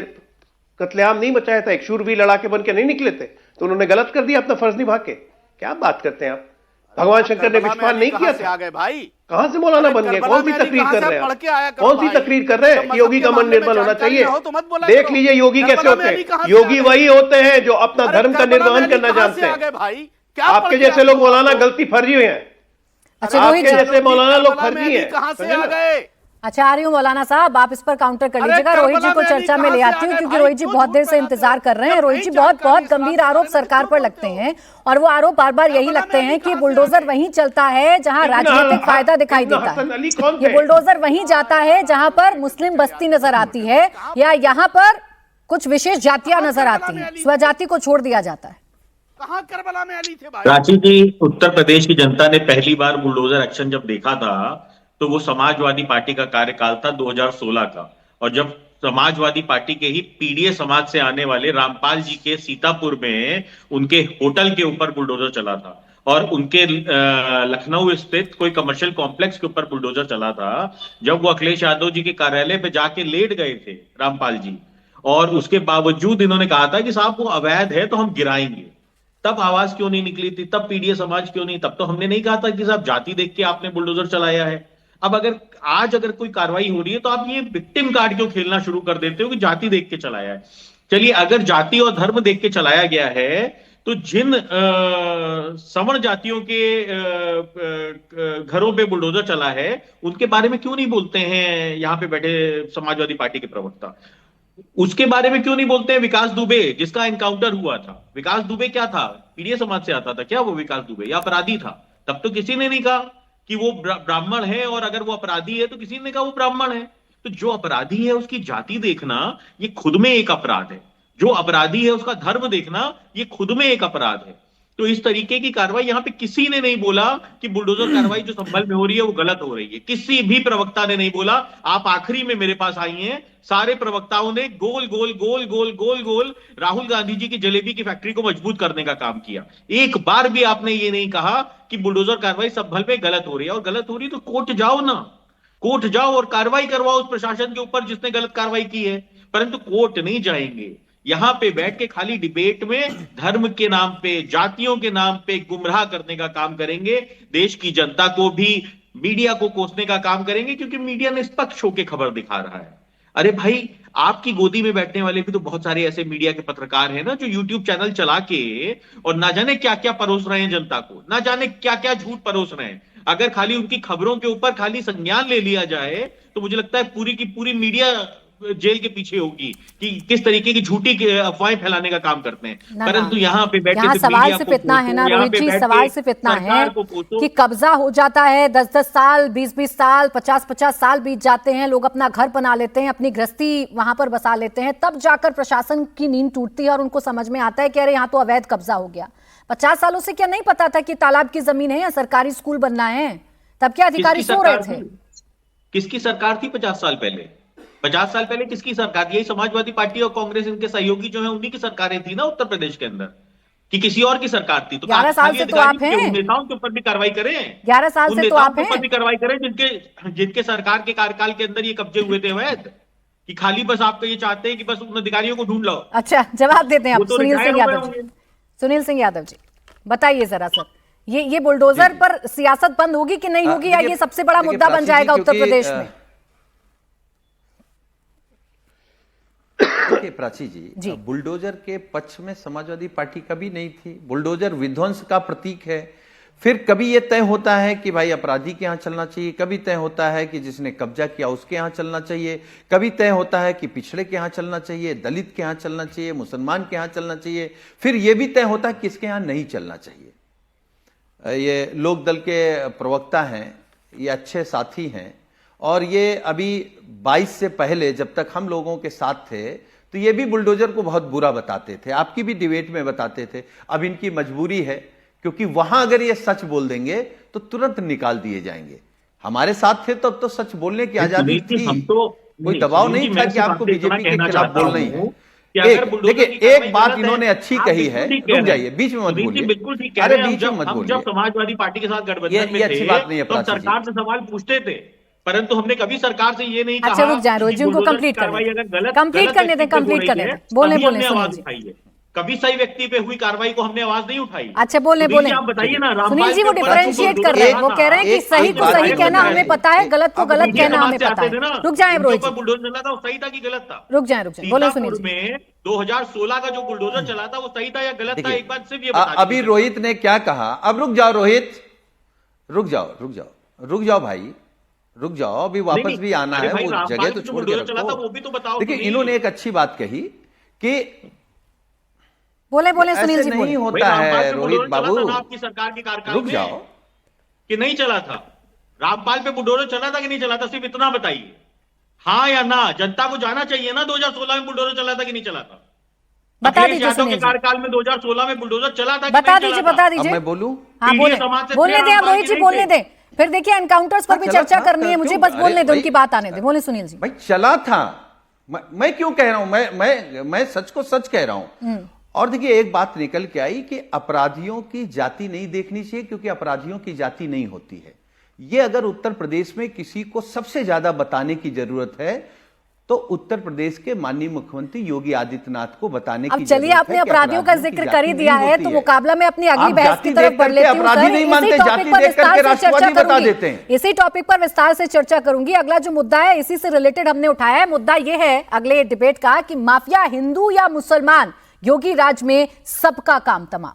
कत्लेआम नहीं मचाया था? एक शूरवीर लड़ाके बन के नहीं निकले थे? तो उन्होंने गलत कर दिया अपना फर्ज निभा के? क्या बात करते हैं आप? भगवान शंकर ने विश्वास नहीं किया था? आ गए भाई, कहां से मौलाना बन गए? कौन सी तकरीर कर रहे हैं? कौन सी तकरीर कर रहे हैं? योगी का मन निर्मल होना चाहिए। देख लीजिए योगी कैसे होते हैं। योगी वही होते हैं जो अपना धर्म का निर्वहन करना जानते हैं। भाई आपके जैसे लोग मौलाना गलती फर्जी हुए हैं। अच्छा रोहित आपके जी, जैसे मौलाना लोग फर्जी हैं। कहां से समझे आ ना? गए? अच्छा आ रही हूँ मौलाना साहब, आप इस पर काउंटर कर अरे लीजिएगा। रोहित जी को करबला में चर्चा में अली ले कहां आती से हूँ आ गए क्योंकि भाई? रोहित जी क्यों बहुत झूठ देर से फैलाते इंतजार हो? कर रहे हैं। जब रोहित जी नहीं बहुत जानकारी इस गंभीर बात के आरोप बारे में सरकार क्यों पर बोलते लगते हो? हैं और वो आरोप बार बार यही करबला लगते में हैं अली कि कहां से बुलडोजर आ गए? वहीं चलता है जहां इब्न राजनीतिक फायदा दिखाई इब्न देता हसन अली है। कौन ये थे? बुलडोजर वहीं जाता है जहां पर मुस्लिम बस्ती नजर आती है या यहाँ पर कुछ विशेष जातियां नजर आती हैं, स्वजाति को छोड़ दिया जाता है। कहां करबला में अली थे भाई? प्राची जी, उत्तर प्रदेश की जनता ने पहली बार बुलडोजर एक्शन जब देखा था तो वो समाजवादी पार्टी का कार्यकाल था 2016 का, और जब समाजवादी पार्टी के ही पीडीए समाज से आने वाले रामपाल जी के सीतापुर में उनके होटल के ऊपर बुलडोजर चला था और उनके लखनऊ स्थित कोई कमर्शियल कॉम्प्लेक्स के ऊपर बुलडोजर चला था, जब वो अखिलेश यादव जी के कार्यालय पे जाके लेट गए थे रामपाल जी, और उसके बावजूद इन्होंने कहा था कि साहब वो अवैध है तो हम गिराएंगे। तब आवाज क्यों नहीं निकली थी? तब पीडीए समाज क्यों नहीं? तब तो हमने नहीं कहा था कि साहब जाति देख के आपने बुलडोजर चलाया है। अब अगर कोई कार्रवाई हो रही है तो आप ये विक्टिम कार्ड क्यों खेलना शुरू कर देते हो कि जाति देख के चलाया है? चलिए, अगर जाति और धर्म देख के चलाया गया है तो जिन सवर्ण जातियों के घरों पे बुलडोजर चला है उनके बारे में क्यों नहीं बोलते हैं यहाँ पे बैठे समाजवादी पार्टी के प्रवक्ता? उसके बारे में क्यों नहीं बोलते हैं विकास दुबे जिसका एनकाउंटर हुआ था? विकास दुबे क्या था? पीडीए समाज से आता था क्या वो विकास दुबे, या अपराधी था? तब तो किसी ने नहीं कहा कि वो ब्राह्मण है, और अगर वो अपराधी है तो किसी ने कहा वो ब्राह्मण है। तो जो अपराधी है उसकी जाति देखना ये खुद में एक अपराध है, जो अपराधी है उसका धर्म देखना ये खुद में एक अपराध है। तो इस तरीके की कार्रवाई यहाँ पे किसी ने नहीं बोला कि बुलडोजर कार्रवाई जो संभल में हो रही है वो गलत हो रही है। किसी भी प्रवक्ता ने नहीं बोला। आप आखिरी में मेरे पास आई हैं, सारे प्रवक्ताओं ने गोल गोल गोल गोल गोल गोल राहुल गांधी जी की जलेबी की फैक्ट्री को मजबूत करने का काम किया। एक बार भी आपने ये नहीं कहा कि बुलडोजर कार्रवाई संभल में गलत हो रही है। और गलत हो रही तो कोर्ट जाओ ना, कोर्ट जाओ और कार्रवाई करवाओ उस प्रशासन के ऊपर जिसने गलत कार्रवाई की है, परंतु कोर्ट नहीं जाएंगे। यहां पे बैठ के खाली डिबेट में धर्म के नाम पे, जातियों के नाम पे गुमराह करने का काम करेंगे, देश की जनता को भी, मीडिया को कोसने का काम करेंगे, क्योंकि मीडिया निष्पक्ष होकर खबर दिखा रहा है। अरे भाई, आपकी गोदी में बैठने वाले भी तो बहुत सारे ऐसे मीडिया के पत्रकार हैं ना, जो यूट्यूब चैनल चला के और ना जाने क्या क्या परोस रहे हैं जनता को, ना जाने क्या क्या झूठ परोस रहे हैं। अगर खाली उनकी खबरों के ऊपर खाली संज्ञान ले लिया जाए तो मुझे लगता है पूरी की पूरी मीडिया जेल के पीछे होगी कि किस तरीके की झूठी अफवाहें फैलाने का काम करते हैं। परंतु यहाँ पे बैठे यहाँ सवाल सिर्फ इतना है ना रोहित जी, सवाल सिर्फ इतना है कि कब्जा हो जाता है, 10-10 साल, 20-20 साल, 50-50 साल बीत जाते हैं, लोग अपना घर बना लेते हैं, अपनी गृहस्थी वहां पर बसा लेते हैं, तब जाकर प्रशासन की नींद टूटती है और उनको समझ में आता है कि अरे यहाँ तो अवैध कब्जा हो गया। 50 सालों से क्या नहीं पता था कि तालाब की जमीन है या सरकारी स्कूल बनना है? तब क्या अधिकारी सो रहे थे? किसकी सरकार थी 50 साल पहले? 50 साल पहले किसकी सरकार? यही समाजवादी पार्टी और कांग्रेस, इनके सहयोगी जो है, उन्हीं की सरकारें थी ना उत्तर प्रदेश के अंदर, कि किसी और की सरकार थी? तो 11 साल से तो आप हैं, नेताओं के ऊपर भी कार्रवाई करें, 11 साल से तो आप हैं, भी कार्रवाई करें जिनके सरकार के कार्यकाल के अंदर ये कब्जे हुए थे अवैध, कि खाली बस आपको ये चाहते हैं कि बस उन अधिकारियों को ढूंढ लो। अच्छा, जवाब देते हैं आप। तो सुनील सिंह यादव जी, सुनील सिंह यादव जी, बताइए जरा सर, ये बुलडोजर पर सियासत बंद होगी कि नहीं होगी, या ये सबसे बड़ा मुद्दा बन जाएगा उत्तर प्रदेश में? देखिए प्राची जी, बुलडोजर के पक्ष में समाजवादी पार्टी कभी नहीं थी। बुलडोजर विध्वंस का प्रतीक है। फिर कभी यह तय होता है कि भाई अपराधी के यहां चलना चाहिए, कभी तय होता है कि जिसने कब्जा किया उसके यहां चलना चाहिए, कभी तय होता है कि पिछड़े के यहां चलना चाहिए, दलित के यहां चलना चाहिए, मुसलमान के यहां चलना चाहिए, फिर यह भी तय होता है कि किसके यहां नहीं चलना चाहिए। ये लोकदल के प्रवक्ता हैं, ये अच्छे साथी हैं, और ये अभी 22 से पहले जब तक हम लोगों के साथ थे तो ये भी बुलडोजर को बहुत बुरा बताते थे, आपकी भी डिबेट में बताते थे। अब इनकी मजबूरी है, क्योंकि वहां अगर ये सच बोल देंगे तो तुरंत निकाल दिए जाएंगे। हमारे साथ थे तब तो सच बोलने की आजादी थी, कोई दबाव नहीं था कि आपको बीजेपी के खिलाफ बोलना ही है। देखिए एक बात इन्होंने अच्छी कही है, रुक जाइए, बीच में मत बोलिए। बिल्कुल ठीक अरे बीच में मत बोलिए, जब समाजवादी पार्टी के साथ गठबंधन में ये अच्छी बात नहीं है। तो सरकार से सवाल पूछते थे, परंतु हमने कभी सरकार से ये नहीं कहा। अच्छा रुक जाए रोहित जी, उनको कंप्लीट करने दें, कंप्लीट करने दें, बोले आवाज उठाई है। कभी सही व्यक्ति पे हुई कार्रवाई को हमने आवाज नहीं उठाई। अच्छा बोले आप बताइए ना। सुनील जी वो डिफरेंशिएट कर रहे हैं, वो कह रहे हैं कि सही को सही कहना हमें पता है, गलत को गलत कहना हमें पता है। रुक जाए रोहित जी, बुलडोजर चला था वो सही था कि गलत था? रुक जाए बोले सुनील जी। में 2016 का जो बुलडोजर चला था वो सही था या गलत था? एक बार सिर्फ ये बता। अभी रोहित ने क्या कहा, अब रुक जाओ रोहित, रुक जाओ भाई, रुक जाओ, अभी वापस भी आना है, वो जगह तो छोड़ के रखो। देखिए इन्होंने एक अच्छी बात कही कि बोले सुनील जी, नहीं होता है रोहित बाबू, आपकी सरकार के कार्यकाल रुक जाओ, कि नहीं चला था? रामपाल पे बुलडोजर चला था कि नहीं चला था? सिर्फ इतना बताइए, हाँ या ना। जनता को जाना चाहिए ना 2016 में बुलडोजर चला था कि नहीं चला था? बता दीजिए सुनील जी, कार्यकाल में 2016 में बुलडोजर चला था? बता दीजिए। मैं बोलूं? हाँ बोलने दें आप रोहित जी, बोलने दें, फिर देखिए एनकाउंटर्स पर भी चर्चा करनी है, मुझे बस बोलने दें, उनकी बात आने दें। बोले सुनील जी। भाई चला था, मैं क्यों कह रहा हूं, मैं सच को सच कह रहा हूं। और देखिए एक बात निकल के आई कि अपराधियों की जाति नहीं देखनी चाहिए, क्योंकि अपराधियों की जाति नहीं होती है। ये अगर उत्तर प्रदेश में किसी को सबसे ज्यादा बताने की जरूरत है तो उत्तर प्रदेश के माननीय मुख्यमंत्री योगी आदित्यनाथ को बताने की जरूरत है। चलिए आपने अपराधियों का जिक्र कर ही दिया है तो मुकाबला में अपनी अगली बहस की तरफ बढ़ लेती हूं। अपराधी नहीं मानते, जाति देख करके राष्ट्रवादी बता देते हैं। इसी टॉपिक पर विस्तार से चर्चा करूंगी। अगला जो मुद्दा है इसी से रिलेटेड हमने उठाया है। मुद्दा यह है अगले डिबेट का कि माफिया हिंदू या मुसलमान, योगी राज में सबका काम तमाम।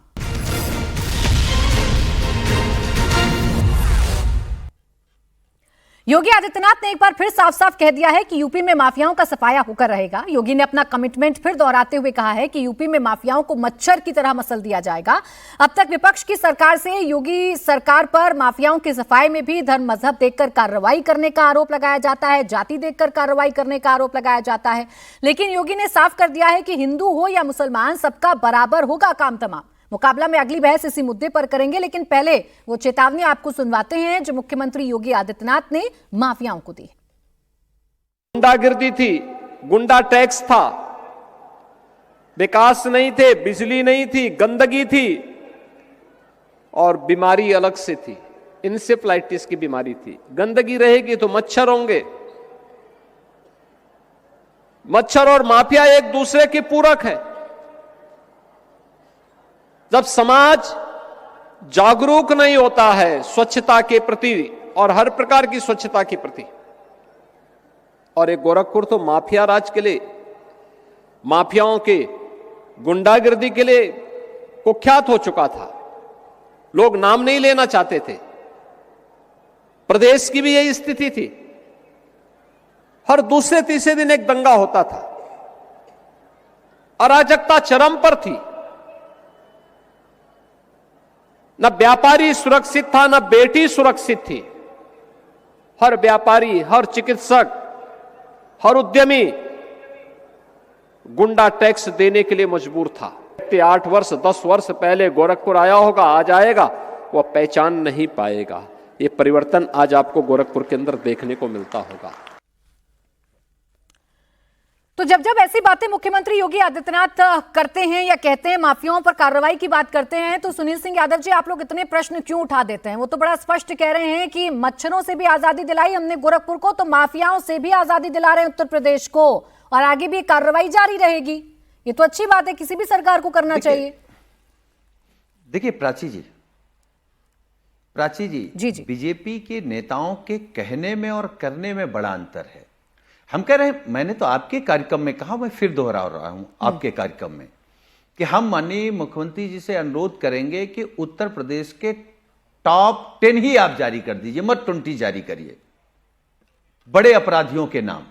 योगी आदित्यनाथ ने एक बार फिर साफ साफ कह दिया है कि यूपी में माफियाओं का सफाया होकर रहेगा। योगी ने अपना कमिटमेंट फिर दोहराते हुए कहा है कि यूपी में माफियाओं को मच्छर की तरह मसल दिया जाएगा। अब तक विपक्ष की सरकार से योगी सरकार पर माफियाओं की सफाई में भी धर्म मजहब देखकर कार्रवाई करने का आरोप लगाया जाता है, जाति देखकर कार्रवाई करने का आरोप लगाया जाता है। लेकिन योगी ने साफ कर दिया है कि हिंदू हो या मुसलमान, सबका बराबर होगा काम तमाम। मुकाबला में अगली बहस इसी मुद्दे पर करेंगे, लेकिन पहले वो चेतावनी आपको सुनवाते हैं जो मुख्यमंत्री योगी आदित्यनाथ ने माफियाओं को दी। गुंडागिर्दी थी, गुंडा टैक्स था, विकास नहीं थे, बिजली नहीं थी, गंदगी थी और बीमारी अलग से थी, इंसेफ्लाइटिस की बीमारी थी। गंदगी रहेगी तो मच्छर होंगे, मच्छर और माफिया एक दूसरे के पूरक हैं। जब समाज जागरूक नहीं होता है स्वच्छता के प्रति और हर प्रकार की स्वच्छता के प्रति, और एक गोरखपुर तो माफिया राज के लिए, माफियाओं के गुंडागिर्दी के लिए कुख्यात हो चुका था, लोग नाम नहीं लेना चाहते थे। प्रदेश की भी यही स्थिति थी। हर दूसरे तीसरे दिन एक दंगा होता था, अराजकता चरम पर थी। न व्यापारी सुरक्षित था, न बेटी सुरक्षित थी। हर व्यापारी, हर चिकित्सक, हर उद्यमी गुंडा टैक्स देने के लिए मजबूर था। 8 वर्ष 10 वर्ष पहले गोरखपुर आया होगा, आज आएगा, वह पहचान नहीं पाएगा। ये परिवर्तन आज आपको गोरखपुर के अंदर देखने को मिलता होगा। तो जब जब ऐसी बातें मुख्यमंत्री योगी आदित्यनाथ करते हैं या कहते हैं, माफियाओं पर कार्रवाई की बात करते हैं, तो सुनील सिंह यादव जी, आप लोग इतने प्रश्न क्यों उठा देते हैं? वो तो बड़ा स्पष्ट कह रहे हैं कि मच्छरों से भी आजादी दिलाई हमने गोरखपुर को, तो माफियाओं से भी आजादी दिला रहे हैं उत्तर प्रदेश को, और आगे भी कार्रवाई जारी रहेगी। ये तो अच्छी बात है, किसी भी सरकार को करना चाहिए। देखिए प्राची जी, जी। बीजेपी के नेताओं के कहने में और करने में बड़ा अंतर है। हम कह रहे हैं, मैंने तो आपके कार्यक्रम में कहा, मैं फिर दोहरा रहा हूं आपके कार्यक्रम में, कि हम माननीय मुख्यमंत्री जी से अनुरोध करेंगे कि उत्तर प्रदेश के टॉप 10 ही आप जारी कर दीजिए, मत 20 जारी करिए, बड़े अपराधियों के नाम,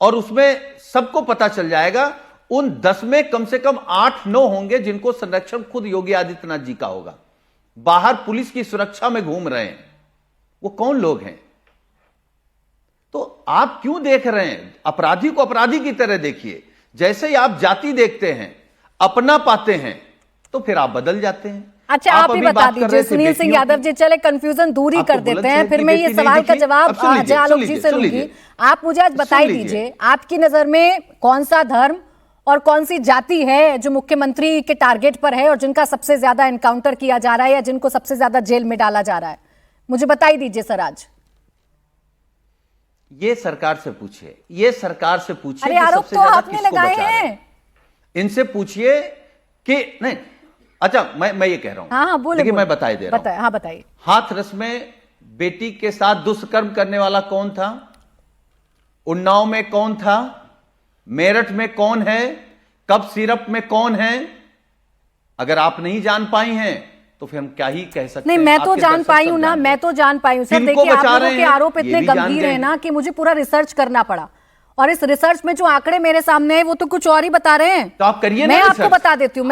और उसमें सबको पता चल जाएगा। उन 10 में कम से कम 8-9 होंगे जिनको संरक्षण खुद योगी आदित्यनाथ जी का होगा, बाहर पुलिस की सुरक्षा में घूम रहे हैं। वो कौन लोग हैं? तो आप क्यों देख रहे हैं? अपराधी को अपराधी की तरह देखिए। जैसे ही आप जाति देखते हैं, अपना पाते हैं, तो फिर आप बदल जाते हैं। अच्छा, आप ही बता दीजिए सुनील सिंह यादव जी, चले कंफ्यूजन दूर ही कर देते हैं, फिर मैं ये सवाल का जवाब अजय आलोक जी से लूंगी। आप मुझे आज बताई दीजिए, आपकी नजर में कौन सा धर्म और कौन सी जाति है जो मुख्यमंत्री के टारगेट पर है और जिनका सबसे ज्यादा एनकाउंटर किया जा रहा है या जिनको सबसे ज्यादा जेल में डाला जा रहा है? मुझे बताई दीजिए सर आज। ये सरकार से पूछिए, ये सरकार से पूछिए। अरे आरोप तो आपने लगाए हैं, इनसे पूछिए कि नहीं। अच्छा, मैं ये कह रहा हूं, हाँ बोले, देखिए मैं बता दे रहा हूं। हाँ बताइए। हाथरस में बेटी के साथ दुष्कर्म करने वाला कौन था? उन्नाव में कौन था? मेरठ में कौन है? कब सिरप में कौन है? अगर आप नहीं जान पाई हैं तो फिर हम क्या ही कह सकते हैं? नहीं, मैं तो जान पाई हूं ना, मैं तो जान पाई हूं सर। देखिए, आप लोगों के आरोप इतने गंभीर हैं ना कि मुझे पूरा रिसर्च करना पड़ा, और इस रिसर्च में जो आंकड़े मेरे सामने है वो तो कुछ और ही बता रहे हैं। तो आप करिए, मैं आपको बता देती हूँ,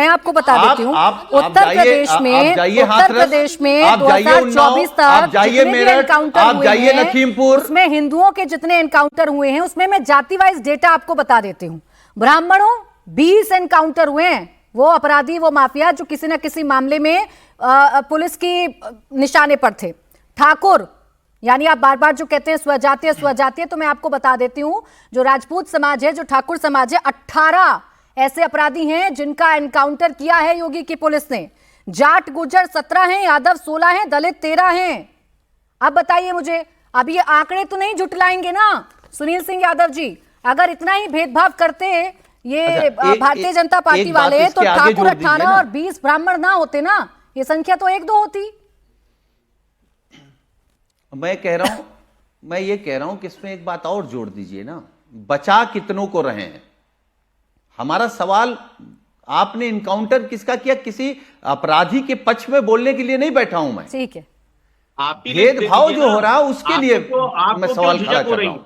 उत्तर प्रदेश में 2024 तक जितने भी एनकाउंटर हुए हैं, उसमें हिंदुओं के जितने एनकाउंटर हुए हैं, उसमें मैं जाति वाइज डेटा आपको बता देती हूँ। ब्राह्मणों 20 एनकाउंटर हुए हैं, वो अपराधी, वो माफिया जो किसी न किसी मामले में पुलिस की निशाने पर थे। ठाकुर, यानी आप बार बार जो कहते हैं स्वजातीय, तो मैं आपको बता देती हूं, जो राजपूत समाज है, जो ठाकुर समाज है, 18 ऐसे अपराधी हैं जिनका एनकाउंटर किया है योगी की पुलिस ने। जाट गुर्जर 17 हैं, यादव 16 हैं, दलित 13 हैं। अब बताइए मुझे, अब ये आंकड़े तो नहीं झुटलाएंगे ना सुनील सिंह यादव जी? अगर इतना ही भेदभाव करते ये भारतीय जनता पार्टी वाले, तो ठाकुर 18 और 20 ब्राह्मण ना होते ना, ये संख्या तो 1-2 होती। मैं ये कह रहा हूं कि इसमें एक बात और जोड़ दीजिए ना, बचा कितनों को रहे हैं? हमारा सवाल, आपने इनकाउंटर किसका किया? किसी अपराधी के पक्ष में बोलने के लिए नहीं बैठा हूं मैं। ठीक है, भेदभाव जो हो रहा है उसके लिए मैं सवाल खड़ा कर रहा हूं।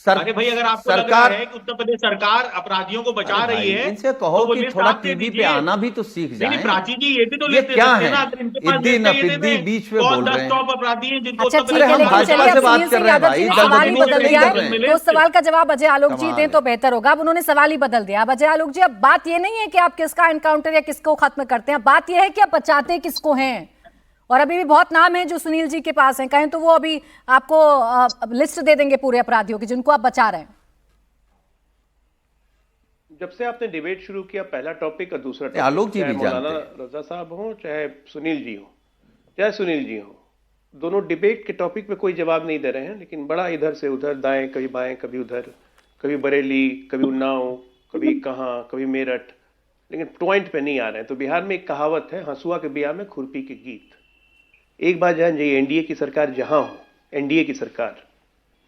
अरे भाई, अगर आपको लग रहा है कि उत्तर प्रदेश सरकार अपराधियों को बचा रही है, इनसे कहो तो कि थोड़ा टीवी पे आना भी तो सीख जाएं। नहीं, प्राची जी ये भी तो ये क्या है? इद्दी बीच में बोल रहे हैं। अपराधी हैं जिनको अच्छा ठीक है, लेकिन चलिए अब सुनील सिंह यादव जी ने सवाल ही बदल दिया है, तो उस सवाल का जवाब अजय आलोक जी दें तो बेहतर होगा। अब उन्होंने सवाल ही बदल दिया। अब अजय आलोक जी, अब बात ये नहीं है कि आप किसका एनकाउंटर या किसको खत्म करते हैं, बात यह है कि आप बचाते किसको हैं। और अभी भी बहुत नाम है जो सुनील जी के पास हैं, कहें तो वो अभी आपको लिस्ट दे देंगे पूरे अपराधियों की जिनको आप बचा रहे हैं। जब से आपने डिबेट शुरू किया, पहला टॉपिक और दूसरा टॉपिक, आलोक जी भी मौलाना रजा साहब हो चाहे सुनील जी हो, दोनों डिबेट के टॉपिक पे कोई जवाब नहीं दे रहे हैं, लेकिन बड़ा इधर से उधर, दाएं कभी बाएं, कभी उधर कभी बरेली, कभी उन्नाव, कभी कहाँ, कभी मेरठ, लेकिन पॉइंट पे नहीं आ रहे हैं। तो बिहार में एक कहावत है, हंसुआ के बिया में खुरपी के गीत। एक बात जान जाइए, एनडीए की सरकार जहां हो, एनडीए की सरकार,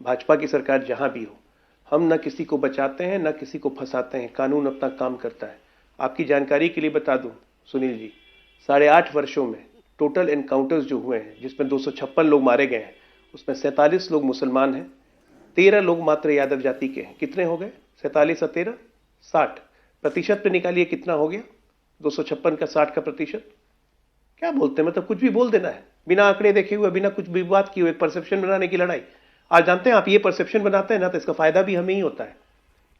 भाजपा की सरकार जहां भी हो, हम न किसी को बचाते हैं न किसी को फंसाते हैं, कानून अपना काम करता है। आपकी जानकारी के लिए बता दूं सुनील जी, 8.5 वर्षों में टोटल एनकाउंटर्स जो हुए हैं, जिसमें 256 लोग मारे गए हैं, उसमें 47 लोग मुसलमान हैं, 13 लोग मात्र यादव जाति के हैं। कितने हो गए? 47 और 13 60 प्रतिशत पे निकालिए कितना हो गया? 256 का 60 का प्रतिशत। क्या बोलते हैं, मतलब कुछ भी बोल देना है बिना आंकड़े देखे हुए, बिना कुछ भी बात किए हुए, एक परसेप्शन बनाने की लड़ाई। आज जानते हैं आप, ये परसेप्शन बनाते हैं ना, तो इसका फायदा भी हमें ही होता है,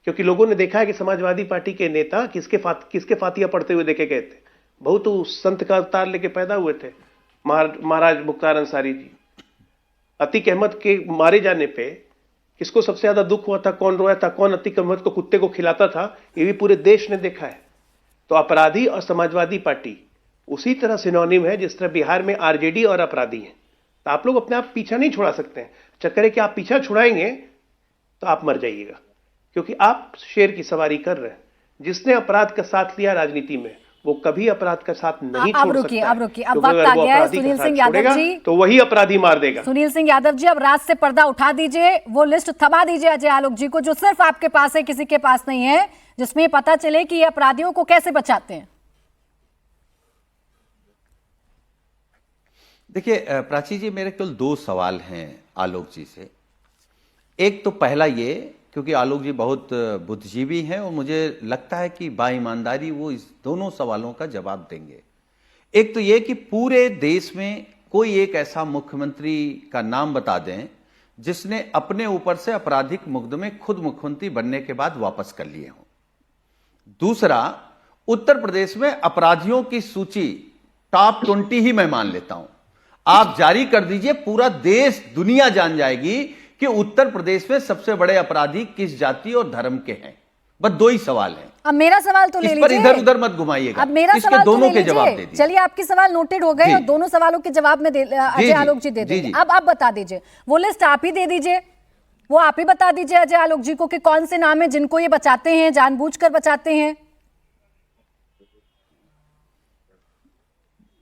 क्योंकि लोगों ने देखा है कि समाजवादी पार्टी के नेता किसके फातिया पढ़ते हुए देखे गए थे। बहुत संत का अवतार लेके पैदा हुए थे महाराज मुख्तार अंसारी जी। अतीक अहमद के मारे जाने पे किसको सबसे ज्यादा दुख हुआ था, कौन रोया था, कौन अतीक अहमद को कुत्ते को खिलाता था, ये भी पूरे देश ने देखा है। तो अपराधी और समाजवादी पार्टी उसी तरह सिनोनिम है जिस तरह बिहार में आरजेडी और अपराधी हैं। तो आप लोग अपने आप पीछा नहीं छुड़ा सकते हैं। चक्कर है कि आप पीछा छुड़ाएंगे तो आप मर जाइएगा, क्योंकि आप शेर की सवारी कर रहे हैं। जिसने अपराध का साथ लिया राजनीति में, वो कभी अपराध का साथ नहीं छोड़ सकता है। अब रुकिए, अब वक्त आ गया है। सुनील सिंह यादव जी, तो वही अपराधी मार देगा। सुनील सिंह यादव जी, अब राज से पर्दा उठा दीजिए, वो लिस्ट थमा दीजिए अजय आलोक जी को, जो सिर्फ आपके पास है, किसी के पास नहीं है, जिसमें पता चले कि ये अपराधियों को कैसे बचाते हैं। देखिए प्राची जी, मेरे केवल 2 सवाल हैं आलोक जी से। एक तो पहला ये, क्योंकि आलोक जी बहुत बुद्धिजीवी हैं और मुझे लगता है कि बाईमानदारी वो इस दोनों सवालों का जवाब देंगे। एक तो ये कि पूरे देश में कोई एक ऐसा मुख्यमंत्री का नाम बता दें जिसने अपने ऊपर से आपराधिक मुकदमे खुद मुख्यमंत्री बनने के बाद वापस कर लिए हों। दूसरा, उत्तर प्रदेश में अपराधियों की सूची टॉप 20 ही मैं मान लेता हूं, आप जारी कर दीजिए, पूरा देश दुनिया जान जाएगी कि उत्तर प्रदेश में सबसे बड़े अपराधी किस जाति और धर्म के हैं। बस 2 ही सवाल हैं। अब मेरा सवाल तो ले लीजिए, इस पर इधर उधर मत घुमाइएगा। अब मेरा इसके सवाल दोनों तो के जवाब दे दीजिए। चलिए, आपके सवाल नोटेड हो गए और दोनों सवालों के जवाब में अजय आलोक जी दे देंगे। अब आप बता दीजिए, वो लिस्ट आप ही दे दीजिए, वो आप ही बता दीजिए अजय आलोक जी को कि कौन से नाम है जिनको ये बचाते हैं, जानबूझकर बचाते हैं।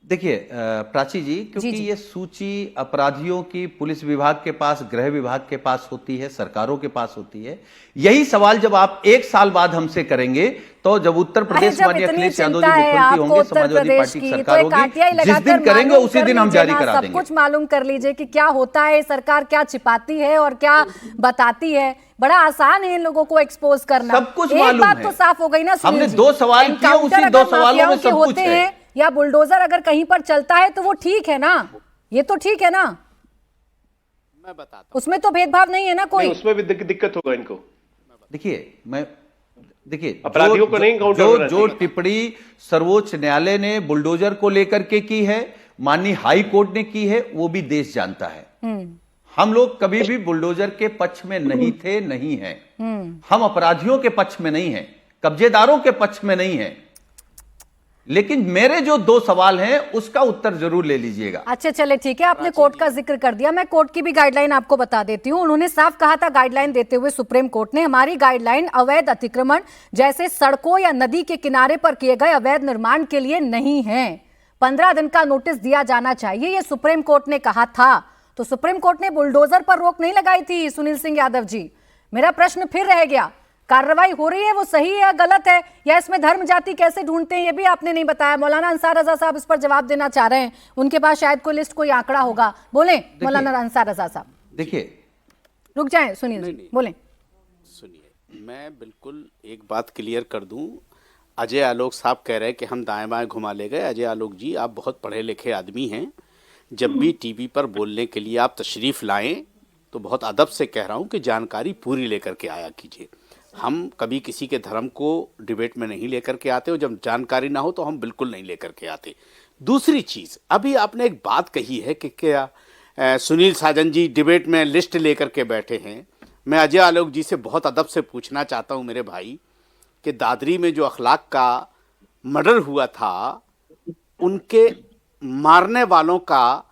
देखिए प्राची जी, क्योंकि ये सूची अपराधियों की पुलिस विभाग के पास, गृह विभाग के पास होती है, सरकारों के पास होती है। यही सवाल जब आप 1 साल बाद हमसे करेंगे, तो जब उत्तर प्रदेश माननीय अखिलेश यादव जी मुख्यमंत्री होंगे, समाजवादी पार्टी की सरकार होगी, जिस दिन करेंगे उसी दिन हम जारी करा देंगे। सब कुछ मालूम कर लीजिए कि क्या होता है, सरकार क्या छिपाती है और क्या बताती है। बड़ा आसान है इन लोगों को एक्सपोज करना। सब कुछ मालूम है। एक बात तो साफ हो गई ना, हमने 2 सवाल किए, उसी 2 सवालों में सब कुछ है। या बुलडोजर अगर कहीं पर चलता है तो वो ठीक है ना, ये तो ठीक है ना, मैं बताता हूं, उसमें तो भेदभाव नहीं है ना कोई। उसमें भी दिक्कत होगा इनको। देखिए अपराधियों को नहीं काउंटर जो टिप्पणी सर्वोच्च न्यायालय ने बुलडोजर को लेकर के की है, माननीय हाई कोर्ट ने की है, वो भी देश जानता है। हम लोग कभी भी बुलडोजर के पक्ष में नहीं थे, नहीं हैं। हम अपराधियों के पक्ष में नहीं हैं, कब्जेदारों के पक्ष में नहीं हैं। लेकिन मेरे जो 2 सवाल हैं उसका उत्तर जरूर ले लीजिएगा। अच्छा चले ठीक है, आपने कोर्ट का जिक्र कर दिया, मैं कोर्ट की भी गाइडलाइन आपको बता देती हूं। उन्होंने साफ कहा था गाइडलाइन देते हुए सुप्रीम कोर्ट ने, हमारी गाइडलाइन अवैध अतिक्रमण जैसे सड़कों या नदी के किनारे पर किए गए अवैध निर्माण के लिए नहीं है। 15 दिन का नोटिस दिया जाना चाहिए, ये सुप्रीम कोर्ट ने कहा था। तो सुप्रीम कोर्ट ने बुलडोजर पर रोक नहीं लगाई थी सुनील सिंह यादव जी। मेरा प्रश्न फिर रह गया, कार्रवाई हो रही है वो सही है या गलत है, या इसमें धर्म जाति कैसे ढूंढते हैं ये भी आपने नहीं बताया। मौलाना अंसार रजा साहब इस पर जवाब देना चाह रहे हैं, उनके पास शायद कोई लिस्ट, कोई आंकड़ा होगा। बोले मौलाना अंसार रजा साहब। देखिए, रुक जाएं सुनील जी, बोले। सुनिए, मैं बिल्कुल एक बात क्लियर कर दूं। अजय आलोक साहब कह रहे हैं कि हम दाएं बाएं घुमा ले गए। अजय आलोक जी, आप बहुत पढ़े लिखे आदमी हैं, जब भी टीवी पर बोलने के लिए आप तशरीफ लाएं तो बहुत अदब से कह रहा हूं कि जानकारी पूरी लेकर के आया कीजिए। हम कभी किसी के धर्म को डिबेट में नहीं लेकर के आते, और जब जानकारी ना हो तो हम बिल्कुल नहीं लेकर के आते। दूसरी चीज़, अभी आपने एक बात कही है कि क्या सुनील साजन जी डिबेट में लिस्ट लेकर के बैठे हैं। मैं अजय आलोक जी से बहुत अदब से पूछना चाहता हूं मेरे भाई, कि दादरी में जो अखलाक का मर्डर हुआ था, उनके मारने वालों का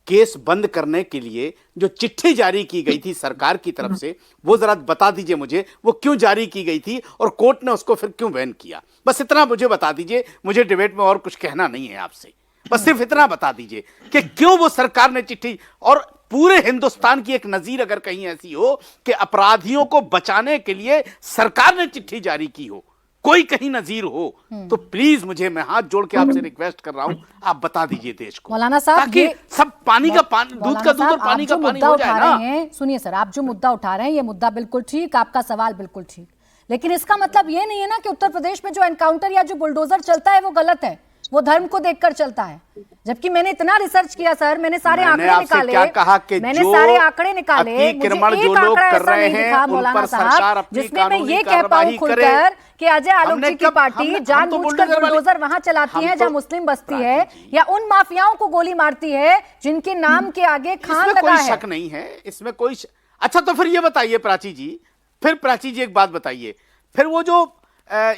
केस बंद करने के लिए जो चिट्ठी जारी की गई थी सरकार की तरफ से, वो जरा बता दीजिए मुझे, वो क्यों जारी की गई थी और कोर्ट ने उसको फिर क्यों बैन किया? बस इतना मुझे बता दीजिए, मुझे डिबेट में और कुछ कहना नहीं है आपसे, बस सिर्फ इतना बता दीजिए कि क्यों वो सरकार ने चिट्ठी, और पूरे हिंदुस्तान की एक नजीर अगर कहीं ऐसी हो कि अपराधियों को बचाने के लिए सरकार ने चिट्ठी जारी की हो, कोई कहीं नजीर हो, तो प्लीज मुझे, मैं हाथ जोड़ के आपसे रिक्वेस्ट कर रहा हूं, आप बता दीजिए देश को, मौलाना साहब, ताकि सब पानी का पानी, दूध का दूध और पानी का पानी हो जाए ना। सुनिए सर, आप जो मुद्दा उठा रहे हैं ये मुद्दा बिल्कुल ठीक, आपका सवाल बिल्कुल ठीक, लेकिन इसका मतलब ये नहीं है ना कि उत्तर प्रदेश में जो एनकाउंटर या जो बुलडोजर चलता है वो गलत है, वो धर्म को देखकर चलता है। जबकि मैंने इतना रिसर्च किया सर, मैंने सारे आंकड़े निकाले, क्या कहा कि मैंने सारे आंकड़े निकाले, मुझे एक आंकड़ा ऐसा नहीं दिखा मौलाना साहब जिसमें मैं ये कह पाऊं खुलकर कि अजय आलोक जी की पार्टी जानबूझकर बुलडोजर वहां चलाती है जहां मुस्लिम बस्ती है, या उन माफियाओं को गोली मारती है जिनके नाम के आगे खान लगा है। कोई शक नहीं है इसमें, कोई अच्छा, तो फिर ये बताइए प्राची जी, फिर प्राची जी एक बात बताइए, फिर वो जो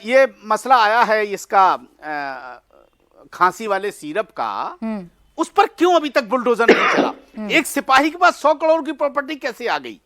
ये मसला आया है इसका खांसी वाले सिरप का, उस पर क्यों अभी तक बुलडोजर नहीं चला? एक सिपाही के पास 100 करोड़ की प्रॉपर्टी कैसे आ गई?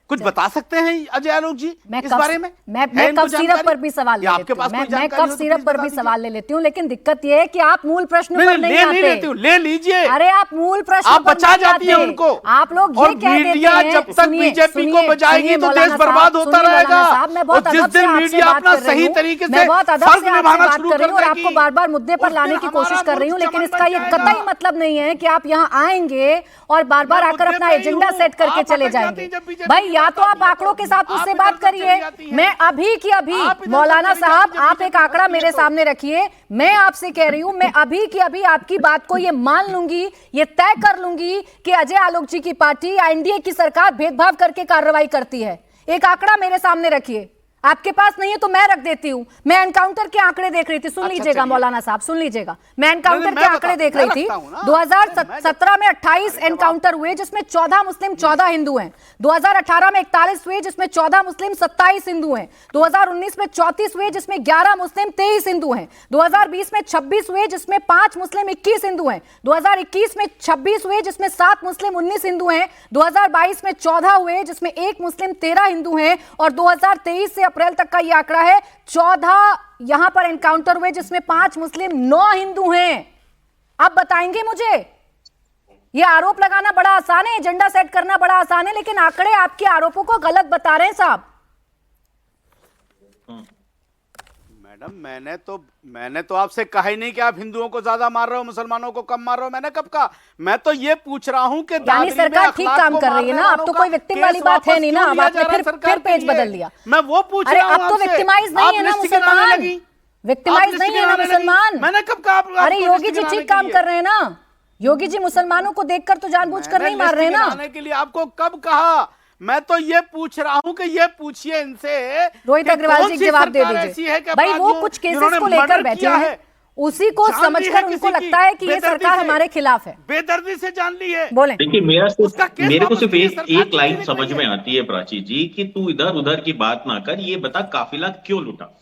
कुछ बता सकते हैं अजय आलोक जी इस बारे में? मैं कब सिरप पर भी सवाल ले लेती हूं, मैं कब सिरप पर भी सवाल ले लेती हूँ, लेकिन दिक्कत यह है कि आप मूल प्रश्न पर नहीं आते। ले लीजिए, अरे आप मूल प्रश्न आप बचा जाती है उनको, आप लोग ये कह देते हैं, जब तक बीजेपी को बचाएगी तो देश बर्बाद होता रहेगा। और जिस दिन मीडिया अपना सही तरीके से फर्ज निभाना शुरू कर देगी, और आपको बार बार मुद्दे पर लाने की कोशिश कर रही हूँ, लेकिन इसका ये कतई मतलब नहीं है कि आप यहाँ आएंगे और बार बार आकर अपना एजेंडा सेट करके चले जाएंगे। भाई या तो आप आंकड़ों के साथ मुझसे बात करिए, मैं अभी की अभी, मौलाना साहब आप एक आंकड़ा मेरे सामने रखिए, मैं आपसे कह रही हूं, मैं अभी की अभी आपकी बात को ये मान लूंगी, ये तय कर लूंगी कि अजय आलोक जी की पार्टी या एनडीए की सरकार भेदभाव करके कार्रवाई करती है। एक आंकड़ा मेरे सामने रखिए, आपके पास नहीं है तो मैं रख देती हूं। मैं एनकाउंटर के आंकड़े देख रही थी, सुन लीजिएगा मौलाना साहब, सुन लीजिएगा, मैं एनकाउंटर के आंकड़े देख रही थी। 2017 में 28 एनकाउंटर हुए जिसमें 14 मुस्लिम 14 हिंदू हैं। 2018 में 41 हुए जिसमें 14 मुस्लिम 27 हिंदू हैं। 2019 में 34 हुए जिसमें 11 मुस्लिम 23 हिंदू हैं। 2020 में 26 हुए जिसमें 5 मुस्लिम 21 हिंदू हैं। 2021 में 26 हुए जिसमें 7 मुस्लिम 19 हिंदू हैं। 2022 में 14 हुए जिसमें 1 मुस्लिम 13 हिंदू हैं। और 2023 से अप्रैल तक का ये आंकड़ा है 14 यहां पर एनकाउंटर हुए जिसमें 5 मुस्लिम 9 हिंदू हैं। आप बताएंगे मुझे? ये आरोप लगाना बड़ा आसान है, एजेंडा सेट करना बड़ा आसान है, लेकिन आंकड़े आपके आरोपों को गलत बता रहे हैं साहब। मैडम मैंने तो आपसे कहा ही नहीं कि आप हिंदुओं को ज्यादा मार रहे हो, मुसलमानों को कम मार रहे हो। मैंने कब कहा? मैं तो ये पूछ रहा हूं कि यानी सरकार ठीक काम कर रही है ना, अब तो कोई विक्टिम वाली बात है नहीं ना, अब आपने फिर पेज बदल लिया। मैं वो पूछ रहा हूं, अब तो विक्टिमाइज नहीं है ना मुसलमान, विक्टिमाइज नहीं है ना मुसलमान। मैंने कब कहा? अरे योगी जी ठीक काम कर रहे हैं ना, योगी जी मुसलमानों को देखकर तो जानबूझकर नहीं मार रहे ना। के लिए आपको कब कहा? मैं तो ये पूछ रहा हूं कि ये पूछिए इनसे, रोहित अग्रवाल जी जवाब दे दीजिए। भाई वो कुछ केसेस को लेकर बैठे हैं, उसी को समझकर उनको लगता है कि ये सरकार हमारे खिलाफ है, बेदर्दी से जान ली है। बोले। देखिए मेरे को सिर्फ एक लाइन समझ में आती है प्राची जी, कि तू इधर उधर की बात ना कर, ये बता काफिला क्यों लुटा।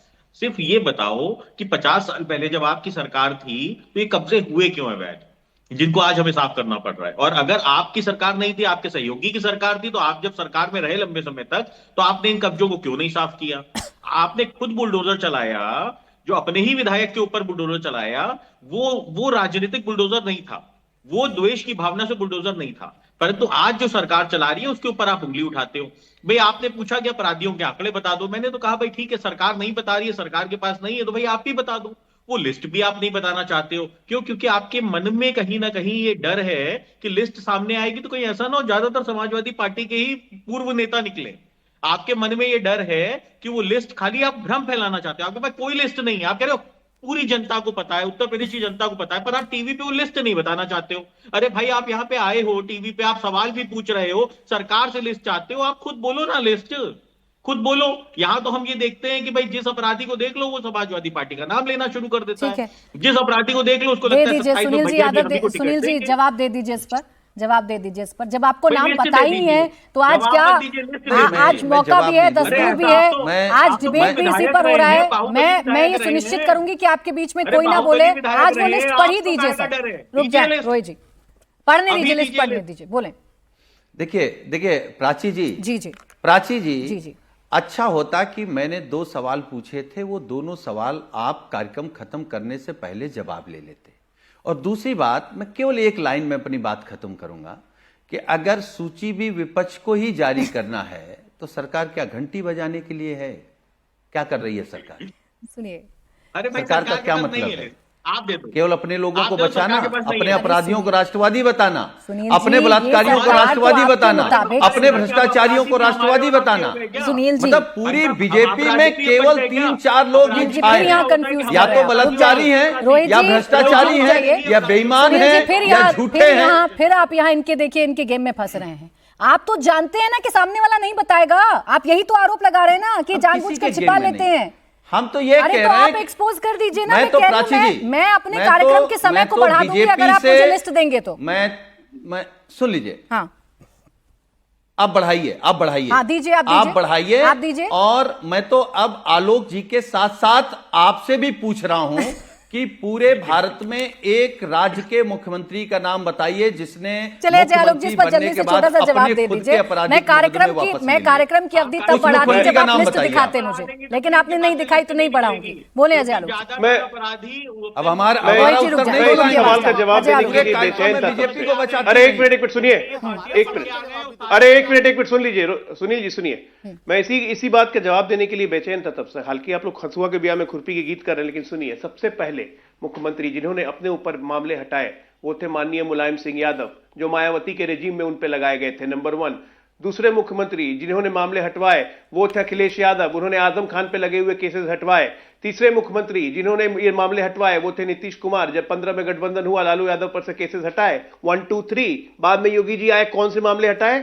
सिर्फ ये बताओ कि 50 साल पहले जब आपकी सरकार थी तो ये कब्जे हुए क्यों अवैध, जिनको आज हमें साफ करना पड़ रहा है। और अगर आपकी सरकार नहीं थी, आपके सहयोगी की सरकार थी, तो आप जब सरकार में रहे लंबे समय तक, तो आपने इन कब्जों को क्यों नहीं साफ किया? आपने खुद बुलडोजर चलाया, जो अपने ही विधायक के ऊपर बुलडोजर चलाया, वो राजनीतिक बुलडोजर नहीं था, वो द्वेष की भावना से बुलडोजर नहीं था। परंतु आज जो सरकार चला रही है उसके ऊपर आप उंगली उठाते हो। भाई आपने पूछा कि अपराधियों के आंकड़े बता दो, मैंने तो कहा भाई ठीक है, सरकार नहीं बता रही है, सरकार के पास नहीं है, तो भाई आप ही बता दो। वो लिस्ट भी आप नहीं बताना चाहते हो, क्यों? क्योंकि आपके मन में कहीं ना कहीं ये डर है कि लिस्ट सामने आएगी तो कहीं ऐसा ना हो ज्यादातर समाजवादी पार्टी के ही पूर्व नेता निकले। आपके मन में ये डर है कि वो लिस्ट, खाली आप भ्रम फैलाना चाहते हो, आपके पास कोई लिस्ट नहीं है। आप कह रहे हो पूरी जनता को पता है, उत्तर प्रदेश की जनता को पता है, पर आप टीवी पे वो लिस्ट नहीं बताना चाहते हो। अरे भाई आप यहाँ पे आए हो, टीवी पे आप सवाल भी पूछ रहे हो, सरकार से लिस्ट चाहते हो, आप खुद बोलो ना, लिस्ट खुद बोलो। यहां तो हम ये देखते हैं कि भाई जिस अपराधी को देख लो वो समाजवादी पार्टी का नाम लेना शुरू कर देता है। जिस अपराधी को देख लो उसको लगता है सुनील जी जवाब दे दीजिए इस पर, जवाब दे दीजिए इस पर। जब आपको नाम पता ही है तो आज क्या, आज मौका भी है, दस्तूर भी है, आज डिबेट भी इसी पर हो रहा है। मैं ये सुनिश्चित करूंगी कि आपके बीच में कोई ना बोले। आज वो लिस्ट पढ़ ही दीजिए सर। रुक जाए रोहित जी, पढ़ने अभी दीजिए, लिस्ट दीजिए पढ़ने दीजिए, बोलें। देखिए प्राची जी, जी प्राची जी, जी। अच्छा होता कि मैंने 2 सवाल पूछे थे, वो दोनों सवाल आप कार्यक्रम खत्म करने से पहले जवाब ले लेते। और दूसरी बात, मैं केवल एक लाइन में अपनी बात खत्म करूंगा कि अगर सूची भी विपक्ष को ही जारी करना है तो सरकार क्या घंटी बजाने के लिए है? क्या कर रही है सरकार? सुनिए, अरे भाई सरकार का के क्या पास मतलब नहीं है? आप दे दो। केवल अपने लोगों आप को दे दो, बचाना, सरकार के पास नहीं अपने है। अपराधियों को राष्ट्रवादी बताना, सुनील अपने जी, बलात्कारियों ये को सरकार राष्ट्रवादी तो आपके बताना, मुताबिक- अपने भ्रष्टाचारियों को राष्ट्रवादी बताना। सुनील जी, मतलब पूरी हम बीजेपी में अपराधी नहीं केवल बचे क्या? 3-4 लोग अपराधी ही जी, छाए फिर यहाँ हैं। कंफ्यूज या कर रहे तो हैं आप। बलात्कारी रोहित हैं, या जी, भ्रष्टाचारी रुक जाइए। हैं, या बेईमान सुनील जी, हैं, फिर या यहाँ- झूठे फिर हैं। यहाँ- फिर आप यहाँ इनके देखिए, इनके गेम में फंस रहे हैं। आप तो जानते हैं ना कि सामने वाला नहीं बताएगा, आप यही तो आरोप लगा रहे हैं ना कि हम जानबूझ किसी कर के छिपा गेम में लेते नहीं। हैं। हम तो ये अरे कह तो रहे हैं आप एक्सपोज कर दीजिए ना। मैं तो कह रही हूं, प्राची जी, मैं अपने मैं कार्यक्रम तो- के समय मैं को तो बढ़ा दूंगी BJP अगर आप से- मुझे लिस्ट देंगे तो। मैं सुन लीजिए, हाँ आप बढ़ाइए, आप बढ़ाइए, हाँ, दीजिए, आप दीजिए। बढ़ाइए, आप दीजिए। और मैं तो अब आलोक जी के साथ साथ आपसे भी पूछ रहा हूं कि पूरे भारत में एक राज्य के मुख्यमंत्री का नाम बताइए जिसने चलिए जय आलोक जी, इस पर मुख्यमंत्री जल्दी बनने से के बाद छोटा सा जवाब अपने दे खुद के दीजिए। आपराधिक मैं मुकदमे वापस ले लिए। कार्यक्रम की अवधि तब उस बढ़ाती मुख्यमंत्री जब का आप नाम लिस्ट बताइए दिखाते आप। मुझे, लेकिन आपने नहीं दिखाई तो नहीं बढ़ाऊंगी। बोले अजय आलोक जी। मैं- अब हमारा रोहित जी, रुक उत्तर जाइए। नहीं मैं इस बोला सवाल का जवाब अजय देने आलोक के लिए जी। बेचैन था बीजेपी सबसे। को बचाते अरे नहीं। एक मिनट सुनिए, एक मिनट, अरे एक मिनट सुन लीजिए, सुनील जी सुनिए। मैं इसी बात का जवाब देने के लिए बेचैन था तब से। हालांकि आप लोग हंसुआ के ब्याह में खुरपी के गीत कर रहे हैं, लेकिन सुनिए, सबसे पहले मुख्यमंत्री जिन्होंने अपने ऊपर मामले हटाए वो थे माननीय मुलायम सिंह यादव, जो मायावती के रेजिम में उन पे लगाए गए थे, नंबर 1। दूसरे मुख्यमंत्री जिन्होंने मामले हटवाए वो थे अखिलेश यादव, उन्होंने आजम खान पे लगे हुए केसेस हटवाए। तीसरे मुख्यमंत्री जिन्होंने ये मामले हटवाए वो थे नीतीश कुमार, जब 15 में गठबंधन हुआ लालू यादव पर से केसेस हटाए 1, 2, 3। बाद में योगी जी आए, कौन से मामले हटाए?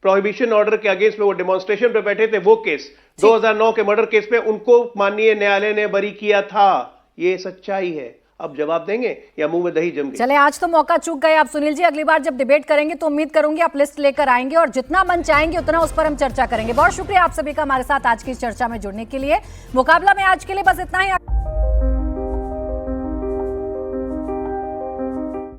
प्रोहिबिशन ऑर्डर के अगेंस्ट में वो डेमोन्स्ट्रेशन पे बैठे थे, वो केस 2009 के मर्डर केस पे उनको माननीय न्यायालय ने बरी किया था। ये सच्चाई है। अब जवाब देंगे या मुंह में दही जम गई? चले, आज तो मौका चूक गए आप सुनील जी। अगली बार जब डिबेट करेंगे तो उम्मीद करूंगी आप लिस्ट लेकर आएंगे और जितना मन चाहेंगे उतना उस पर हम चर्चा करेंगे। बहुत शुक्रिया आप सभी का हमारे साथ आज की इस चर्चा में जुड़ने के लिए। मुकाबला में आज के लिए बस इतना ही।